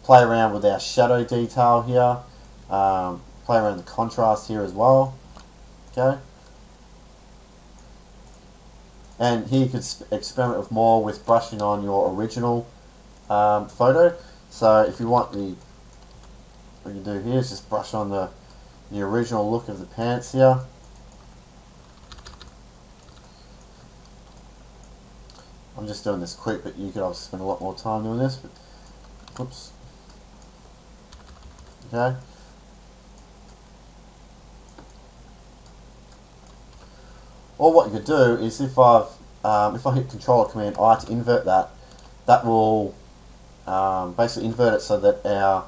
play around with our shadow detail here, play around the contrast here as well, okay. And here you could experiment with more with brushing on your original photo. So if you want what you do here is just brush on the original look of the pants here. I'm just doing this quick, but you could obviously spend a lot more time doing this. But, oops. Okay. Or what you could do is if I hit Control or Command I to invert that, that will basically invert it so that our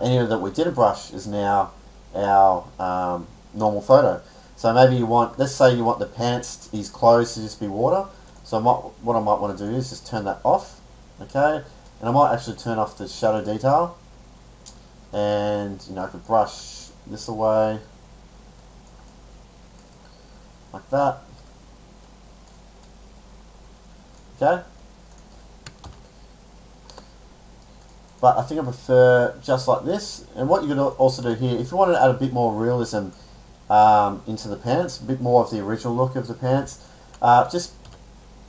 any that we didn't brush is now our normal photo. So maybe you want, let's say you want the pants, these clothes to just be water. So what I might want to do is just turn that off, okay? And I might actually turn off the shadow detail, and you know, I could brush this away, like that. Okay. But I think I prefer just like this. And what you could also do here, if you wanted to add a bit more realism into the pants, a bit more of the original look of the pants, just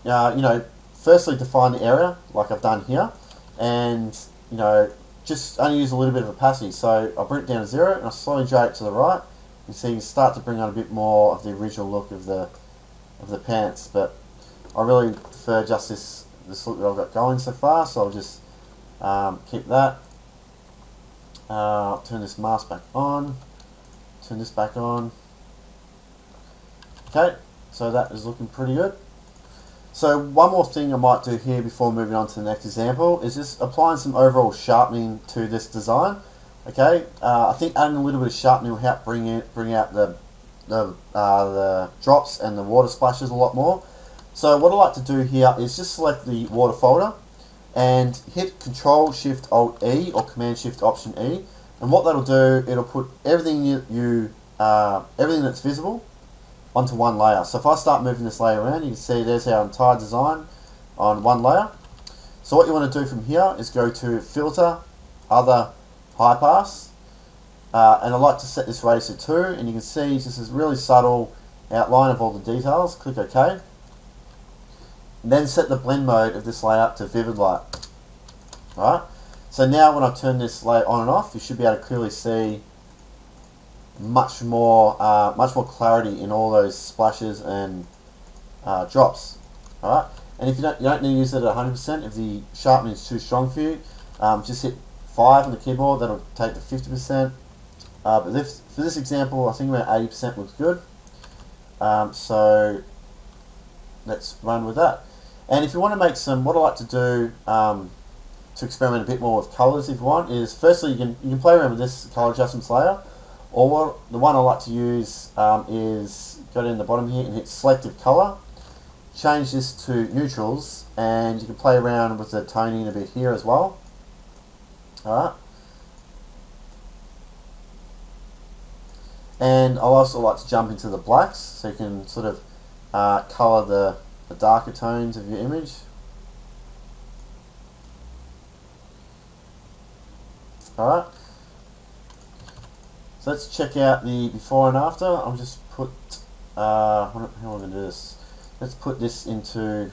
you know, firstly define the area like I've done here, and you know, just only use a little bit of opacity. So I bring it down to 0 and I slowly drag it to the right. You see, you start to bring on a bit more of the original look of the pants. But I really prefer just this look that I've got going so far. So I'll just keep that. Turn this mask back on. Turn this back on. Okay, so that is looking pretty good. So one more thing I might do here before moving on to the next example is just applying some overall sharpening to this design. Okay, I think adding a little bit of sharpening will help bring out the drops and the water splashes a lot more. So what I like to do here is just select the water folder and hit Control Shift Alt E or Command Shift Option E, and what that'll do, it'll put everything everything that's visible onto one layer. So if I start moving this layer around, you can see there's our entire design on one layer. So what you want to do from here is go to Filter, Other, High Pass, and I like to set this radius to 2, and you can see just this really subtle outline of all the details. Click OK. And then set the blend mode of this layout to Vivid Light. Alright, so now when I turn this layer on and off, you should be able to clearly see much more clarity in all those splashes and drops. Alright, and if you don't need to use it at 100%, if the sharpening is too strong for you, just hit 5 on the keyboard, that'll take to 50%. But for this example, I think about 80% looks good. So let's run with that. And if you want to make some, what I like to do to experiment a bit more with colours, if you want, is firstly you can play around with this colour adjustments layer. Or the one I like to use is go down the bottom here and hit Selective Colour. Change this to neutrals, and you can play around with the toning a bit here as well. Alright. And I also like to jump into the blacks, so you can sort of colour the darker tones of your image. Alright. So let's check out the before and after. I'll just put, how am I going to do this? Let's put this into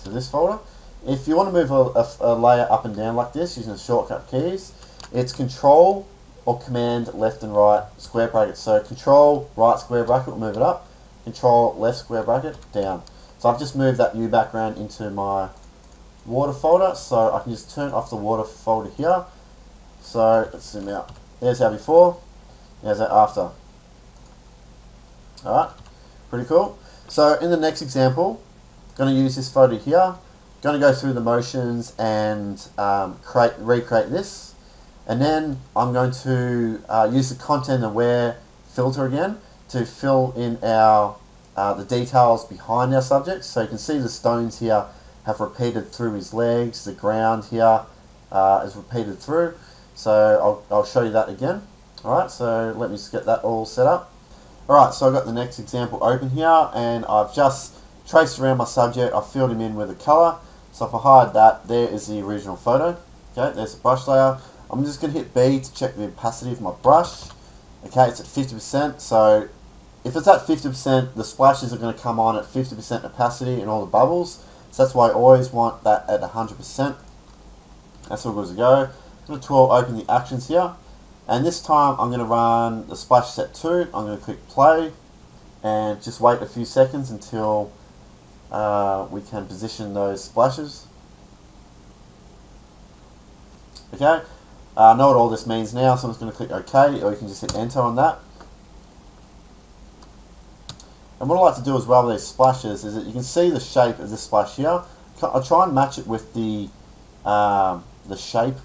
this folder. If you want to move a layer up and down like this using the shortcut keys, it's Control or Command left and right square bracket. So Control right square bracket will move it up, Control left square bracket down. So I've just moved that new background into my water folder, so I can just turn off the water folder here. So let's zoom out. There's our before, there's our after. Alright, pretty cool. So in the next example, going to use this photo here, going to go through the motions and recreate this, and then I'm going to use the content aware filter again to fill in our the details behind our subject. So you can see the stones here have repeated through his legs, the ground here is repeated through. So I'll show you that again. Alright, so let me just get that all set up. Alright, so I've got the next example open here, and I've just traced around my subject. I've filled him in with a colour. So if I hide that, there is the original photo. Okay, there's the brush layer. I'm just going to hit B to check the opacity of my brush. Okay, it's at 50%, so if it's at 50%, the splashes are going to come on at 50% opacity and all the bubbles. So that's why I always want that at 100%. That's all good to go. I'm going to open the actions here, and this time I'm going to run the splash set 2. I'm going to click play and just wait a few seconds until we can position those splashes. Okay, I know what all this means now, so I'm just going to click OK, or you can just hit enter on that. And what I like to do as well with these splashes is that you can see the shape of this splash here. I'll try and match it with the shape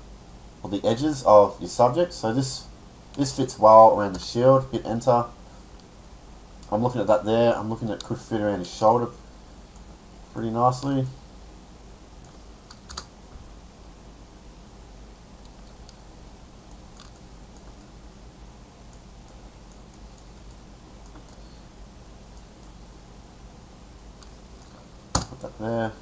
or the edges of your subject. So this fits well around the shield. Hit enter. I'm looking at that there. I'm looking at it could fit around his shoulder pretty nicely. that there.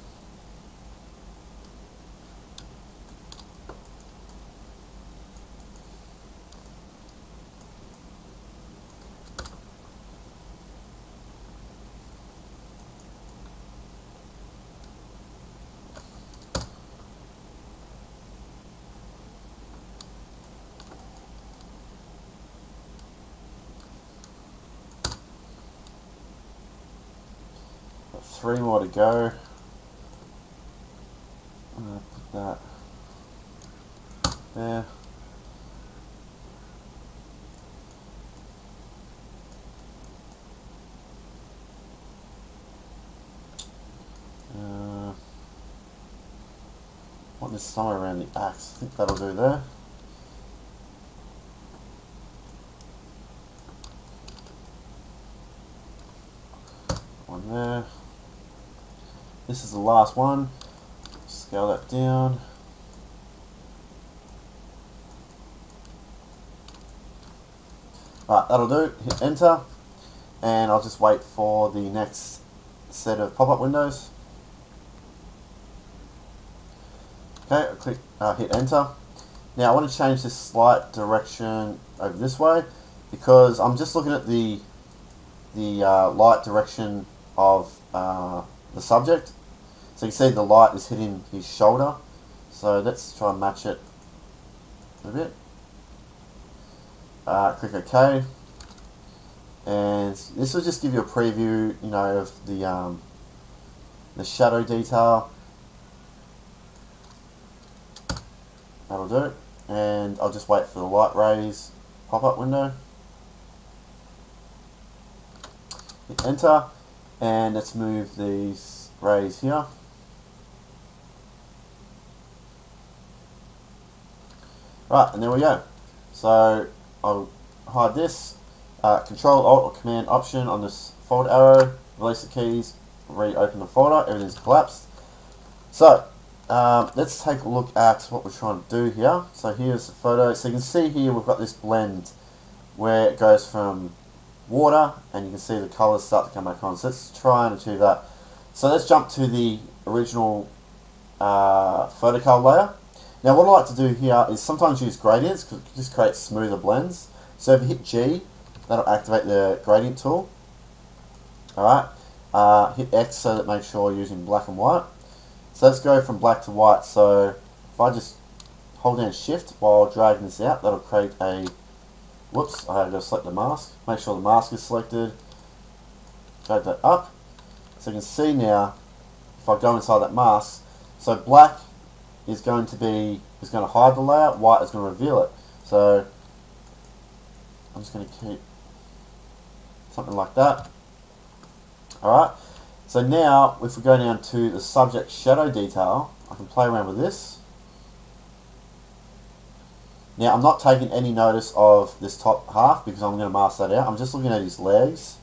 Got 3 more to go. I'm going to put that there. I want this somewhere around the axe. I think that'll do there. One there. This is the last one. Scale that down. Alright, that'll do. Hit enter. And I'll just wait for the next set of pop-up windows. Okay, I'll click, hit enter. Now I want to change this slight direction over this way because I'm just looking at the light direction of the subject. So you can see the light is hitting his shoulder. So let's try and match it a bit. Click OK. And this will just give you a preview, you know, of the shadow detail. That'll do it. And I'll just wait for the light rays pop-up window. Hit enter. And let's move these rays here. Right, and there we go. So I'll hide this. Control Alt or Command Option on this fold arrow. Release the keys. Reopen the folder. Everything's collapsed. So let's take a look at what we're trying to do here. So here's the photo. So you can see here we've got this blend where it goes from water and you can see the colours start to come back on. So let's try and achieve that. So let's jump to the original photo color layer. Now what I like to do here is sometimes use gradients because it just creates smoother blends. So if you hit G, that'll activate the gradient tool. Alright, hit X so that makes sure you're using black and white. So let's go from black to white. So if I just hold down shift while dragging this out, that'll create a, whoops, I had to select the mask. Make sure the mask is selected. Drag that up. So you can see now, if I go inside that mask, so black is going to hide the layer, white is going to reveal it. So I'm just going to keep something like that. Alright, so now if we go down to the subject shadow detail, I can play around with this. Now I'm not taking any notice of this top half because I'm going to mask that out. I'm just looking at his legs.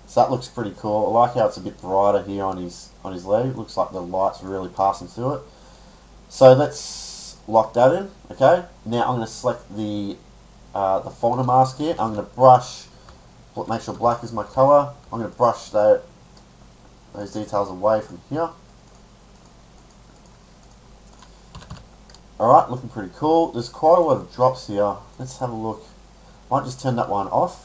So that looks pretty cool. I like how it's a bit brighter here on his leg. It looks like the light's really passing through it. So let's lock that in. Okay. Now I'm going to select the folder mask here. I'm going to brush, make sure black is my color. I'm going to brush those details away from here. Alright, looking pretty cool. There's quite a lot of drops here. Let's have a look. Might just turn that one off.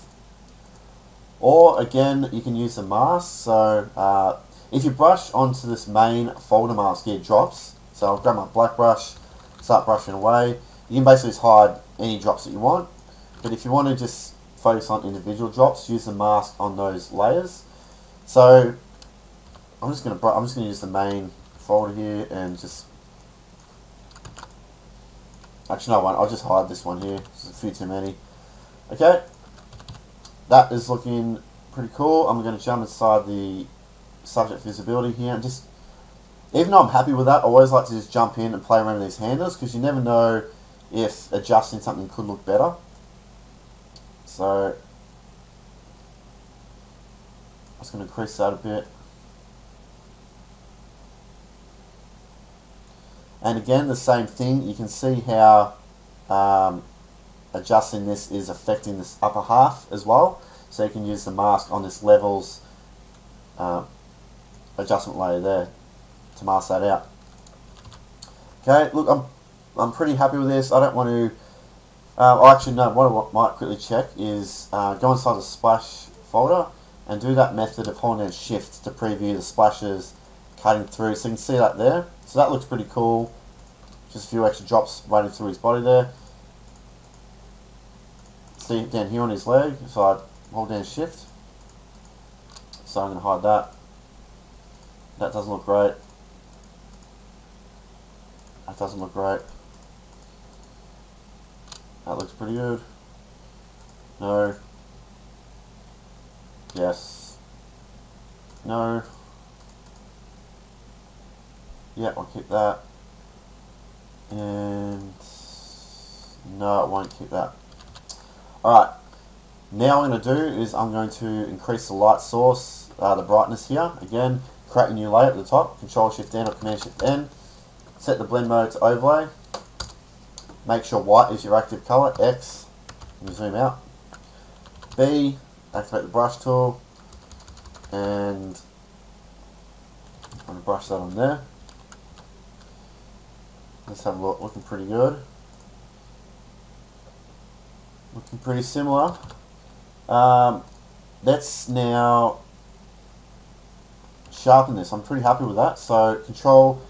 Or again, you can use the mask. So if you brush onto this main folder mask here, drops. So I'll grab my black brush, start brushing away. You can basically just hide any drops that you want. But if you want to just focus on individual drops, use the mask on those layers. So I'm just going to use the main folder here and just. Actually, no, I'll just hide this one here. There's a few too many. Okay. That is looking pretty cool. I'm going to jump inside the subject visibility here and just, even though I'm happy with that, I always like to just jump in and play around with these handles because you never know if adjusting something could look better. So I'm just going to increase that a bit. And again, the same thing. You can see how adjusting this is affecting this upper half as well. So you can use the mask on this levels adjustment layer there to mask that out. Okay, look, I'm pretty happy with this. I don't want to. Actually, no. What I might quickly check is go inside the splash folder and do that method of holding down Shift to preview the splashes cutting through. So you can see that there. So that looks pretty cool. Just a few extra drops running through his body there. See down here on his leg. So I hold down Shift. So I'm going to hide that. That doesn't look great. That doesn't look great. That looks pretty good. No. Yes. No. Yeah, I'll keep that. And no, it won't keep that. Alright. Now what I'm going to do is I'm going to increase the light source, the brightness here. Again, create a new layer at the top. Control Shift N or Command Shift N. Set the blend mode to overlay. Make sure white is your active color. X, and zoom out. B, activate the brush tool, and I'm going to brush that on there. Let's have a look. Looking pretty good. Looking pretty similar. Let's now sharpen this. I'm pretty happy with that. So Control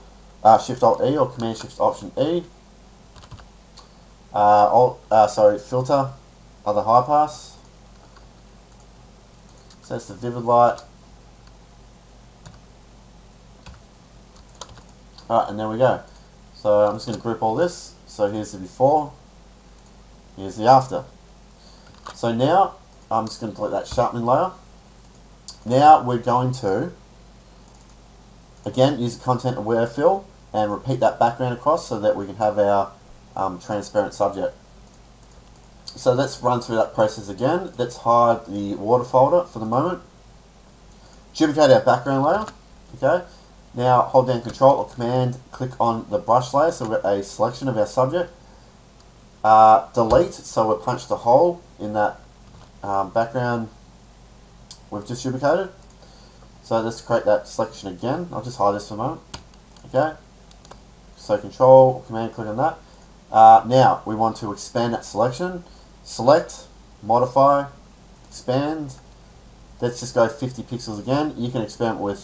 Shift Alt E or Command Shift Option E. Filter, other high pass. So that's the vivid light. Alright, and there we go. So I'm just going to group all this. So here's the before, here's the after. So now I'm just going to delete that sharpening layer. Now we're going to again use the content aware fill and repeat that background across so that we can have our transparent subject. So let's run through that process again. Let's hide the water folder for the moment. Duplicate our background layer. Okay. Now hold down Control or Command, click on the brush layer so we've got a selection of our subject. Delete, so we've punched a hole in that background we've just duplicated. So let's create that selection again. I'll just hide this for a moment. Okay. So Control or Command, click on that. Now we want to expand that selection. Select, modify, expand. Let's just go 50 pixels again. You can experiment with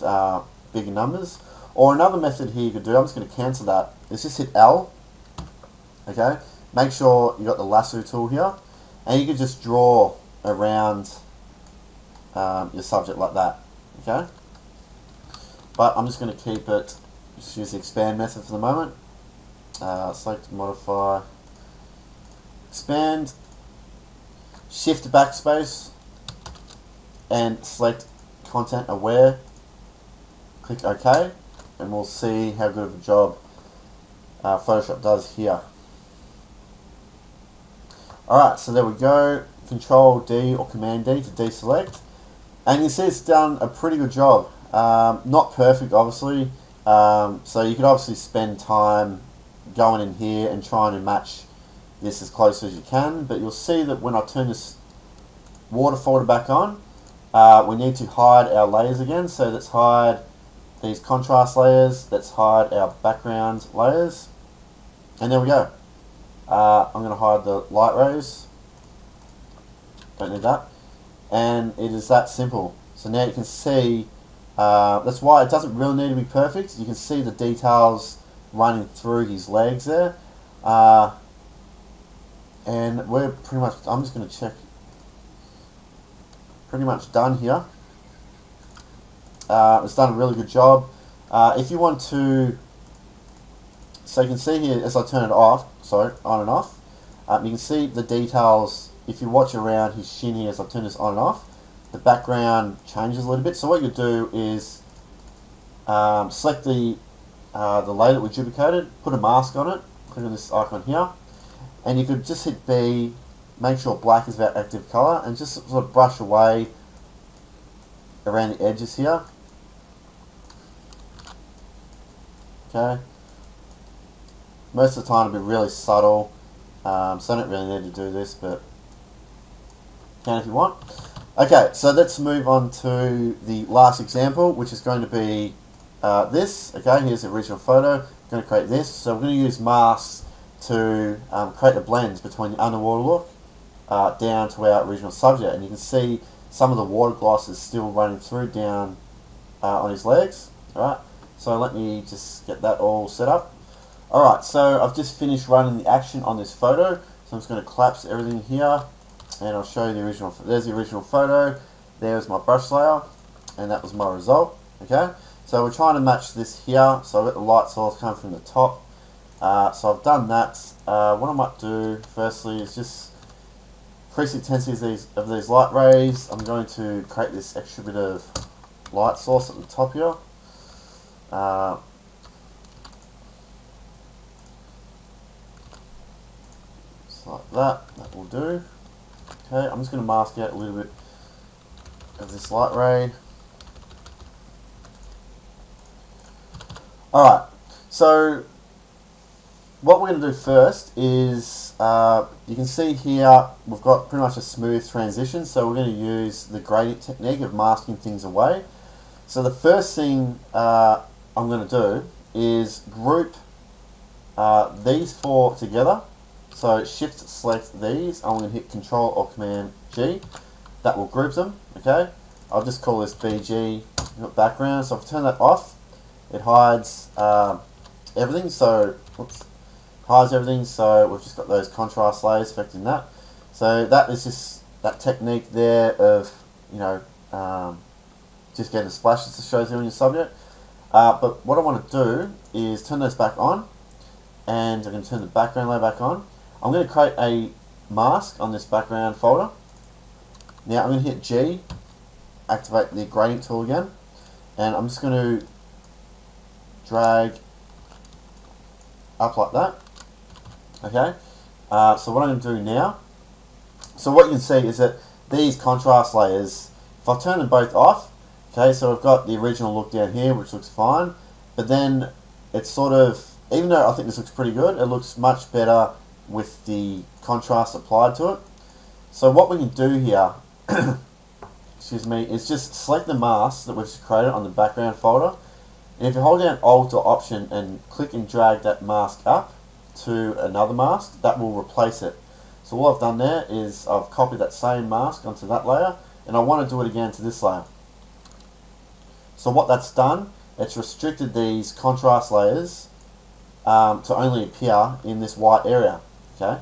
bigger numbers. Or another method here you could do, I'm just going to cancel that, is just hit L. Okay. Make sure you got the lasso tool here. And you can just draw around your subject like that. Okay. But I'm just going to keep it, just use the expand method for the moment. Select, modify, expand, shift backspace, and select content aware. Click OK, and we'll see how good of a job Photoshop does here. Alright, so there we go. Control D or Command D to deselect, and you see it's done a pretty good job. Not perfect, obviously. So you could obviously spend time going in here and trying to match this as close as you can, but you'll see that when I turn this water folder back on, we need to hide our layers again. So let's hide these contrast layers, let's hide our background layers, and there we go. I'm going to hide the light rays, don't need that, and it is that simple. So now you can see, that's why it doesn't really need to be perfect. You can see the details running through his legs there, and we're pretty much, I'm just going to check, pretty much done here. It's done a really good job. If you want to, so you can see here as I turn it off, sorry, on and off, you can see the details. If you watch around his shin here as I turn this on and off, the background changes a little bit. So what you do is select the layer that we duplicated, put a mask on it, click on this icon here, and you could just hit B, make sure black is our active color, and just sort of brush away around the edges here. Okay. Most of the time it'll be really subtle, so I don't really need to do this, but you can if you want. Okay, so let's move on to the last example, which is going to be this. Okay, here's the original photo. I'm going to create this. So we're going to use masks to create a blend between the underwater look down to our original subject. And you can see some of the water glosses still running through down on his legs. Alright, so let me just get that all set up. Alright, so I've just finished running the action on this photo. So I'm just going to collapse everything here. And I'll show you the original. There's the original photo. There's my brush layer, and that was my result. Okay, so we're trying to match this here. So I've got the light source coming from the top. So I've done that. What I might do firstly is just increase the intensity of these light rays. I'm going to create this extra bit of light source at the top here. Just like that. That will do. Okay, I'm just going to mask out a little bit of this light ray. Alright, so what we're going to do first is, you can see here we've got pretty much a smooth transition, so we're going to use the gradient technique of masking things away. So the first thing I'm going to do is group these four together. So shift select these, I'm going to hit Control or Command G. That will group them, okay? I'll just call this BG background. So if I turn that off, it hides everything. So, hides everything. So we've just got those contrast layers affecting that. So that is just that technique there of, you know, just getting the splashes to show through in your subject. But what I want to do is turn those back on, and I'm going to turn the background layer back on. I'm going to create a mask on this background folder. Now I'm going to hit G, activate the gradient tool again, and I'm just going to drag up like that. Okay, so what I'm going to do now, so what you can see is that these contrast layers, if I turn them both off, okay, so I've got the original look down here, which looks fine, but then it's sort of, even though I think this looks pretty good, it looks much better with the contrast applied to it. So what we can do here excuse me, is just select the mask that we've created on the background folder, and if you hold down Alt or Option and click and drag that mask up to another mask, that will replace it. So all I've done there is I've copied that same mask onto that layer, and I want to do it again to this layer. So what that's done, it's restricted these contrast layers to only appear in this white area. Okay,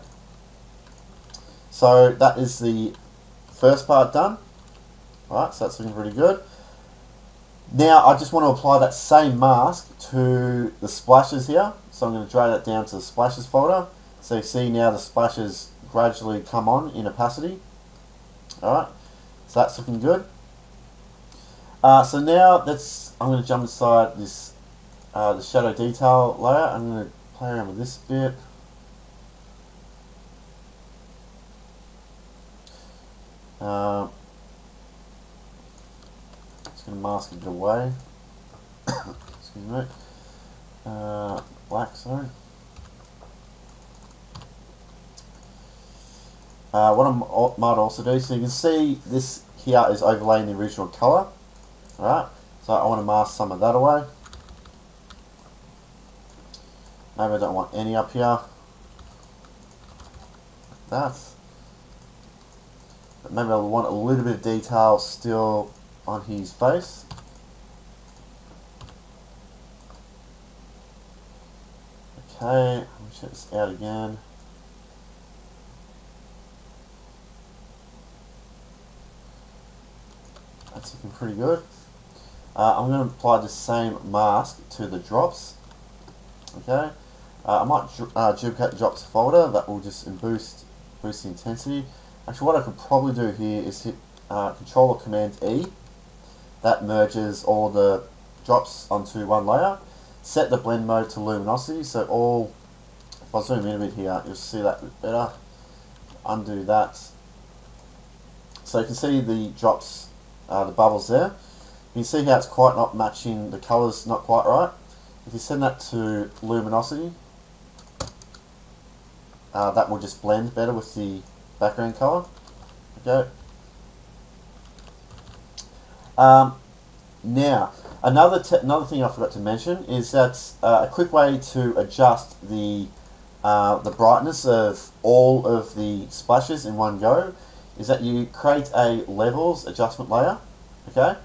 so that is the first part done. Alright, so that's looking pretty good. Now I just want to apply that same mask to the splashes here. So I'm going to drag that down to the splashes folder. So you see now the splashes gradually come on in opacity. Alright, so that's looking good. So now I'm going to jump inside this the shadow detail layer. I'm going to play around with this bit. Just going to mask it away. Excuse me. Black, sorry. What I might also do, so you can see this here is overlaying the original colour. Alright, so I want to mask some of that away. Maybe I don't want any up here. Like that. But maybe I want a little bit of detail still on his face. Okay, let me check this out again. That's looking pretty good. I'm going to apply the same mask to the drops. Okay, I might duplicate the drops folder. That will just boost the intensity. Actually, what I could probably do here is hit Control or Command E. That merges all the drops onto one layer. Set the blend mode to luminosity. So all, if I zoom in a bit here, you'll see that a bit better. Undo that. So you can see the drops, the bubbles there. You can see how it's quite not matching, the colours not quite right. If you send that to luminosity, that will just blend better with the background colour. Okay. Now, another thing I forgot to mention is that a quick way to adjust the brightness of all of the splashes in one go is that you create a levels adjustment layer. Okay.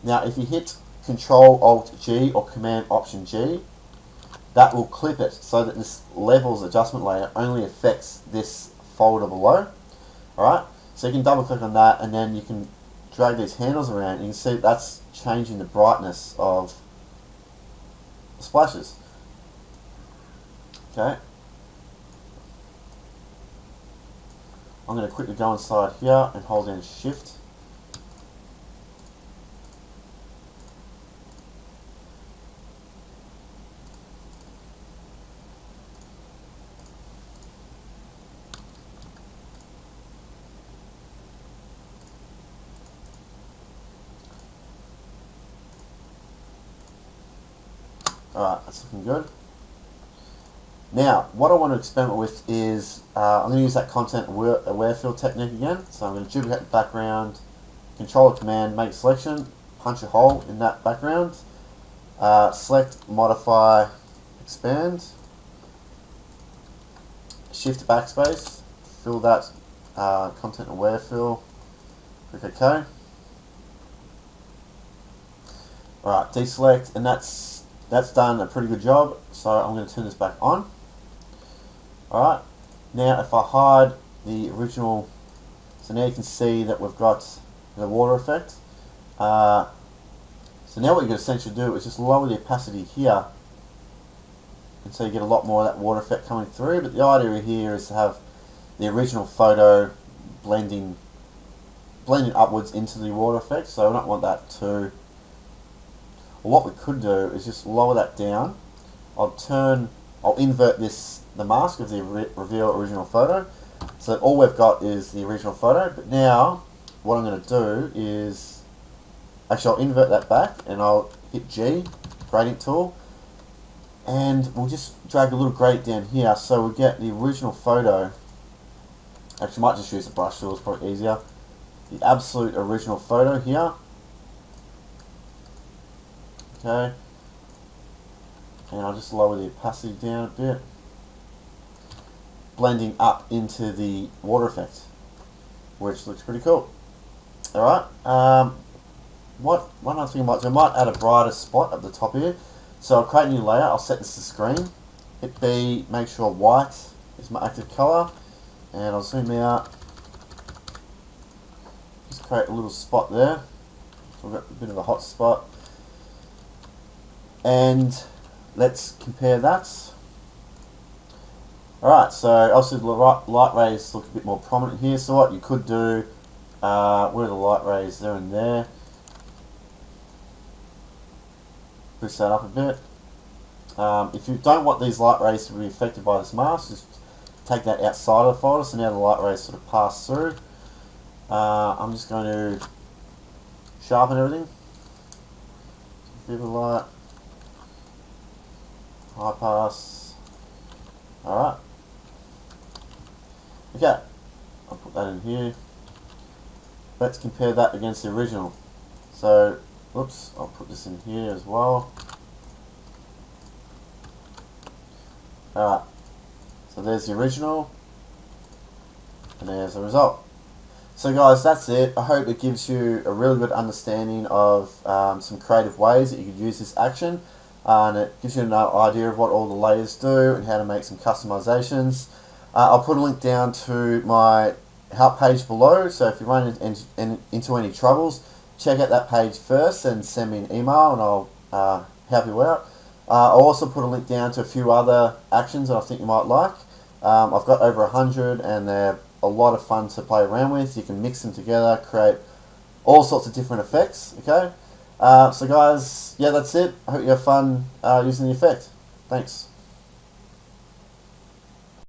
Now, if you hit Control Alt G or Command Option G, that will clip it so that this levels adjustment layer only affects this folder below. Alright, so you can double click on that and then you can drag these handles around and you can see that's changing the brightness of the splashes. Okay. I'm going to quickly go inside here and hold down Shift. Alright, that's looking good. Now, what I want to experiment with is, I'm going to use that content aware fill technique again. So I'm going to duplicate the background, Control Command, make selection, punch a hole in that background, select, modify, expand, shift backspace, fill that content aware fill, click OK. Alright, deselect, and that's done a pretty good job, so I'm going to turn this back on. Alright, now if I hide the original, so now you can see that we've got the water effect. So now what you're going to essentially do is just lower the opacity here, and so you get a lot more of that water effect coming through, but the idea here is to have the original photo blending upwards into the water effect, so I don't want that to. Well, what we could do is just lower that down. I'll invert the mask of the reveal original photo, so that all we've got is the original photo. But now, what I'm going to do is, actually I'll invert that back, and I'll hit G, gradient tool, and we'll just drag a little gradient down here, so we get the original photo. Actually, I might just use the brush tool, it's probably easier. The absolute original photo here. Okay, and I'll just lower the opacity down a bit, blending up into the water effect, which looks pretty cool. Alright, one other thing I might do, I might add a brighter spot at the top here. So I'll create a new layer, I'll set this to screen, hit B, make sure white is my active colour, and I'll zoom out, just create a little spot there, so we've got a bit of a hot spot. And let's compare that. Alright, so obviously the light rays look a bit more prominent here, so what you could do, where are the light rays? There and there. Push that up a bit. If you don't want these light rays to be affected by this mask, just take that outside of the folder, so now the light rays sort of pass through. I'm just going to sharpen everything. Vivid light. High pass. Alright. Okay. I'll put that in here. Let's compare that against the original. So, whoops, I'll put this in here as well. Alright. So there's the original. And there's the result. So guys, that's it. I hope it gives you a really good understanding of some creative ways that you could use this action. And it gives you an idea of what all the layers do and how to make some customizations. I'll put a link down to my help page below, so if you run into any troubles, check out that page first and send me an email and I'll help you out. I'll also put a link down to a few other actions that I think you might like. I've got over 100 and they're a lot of fun to play around with. You can mix them together, create all sorts of different effects, okay? So guys, yeah, that's it. I hope you have fun using the effect. Thanks.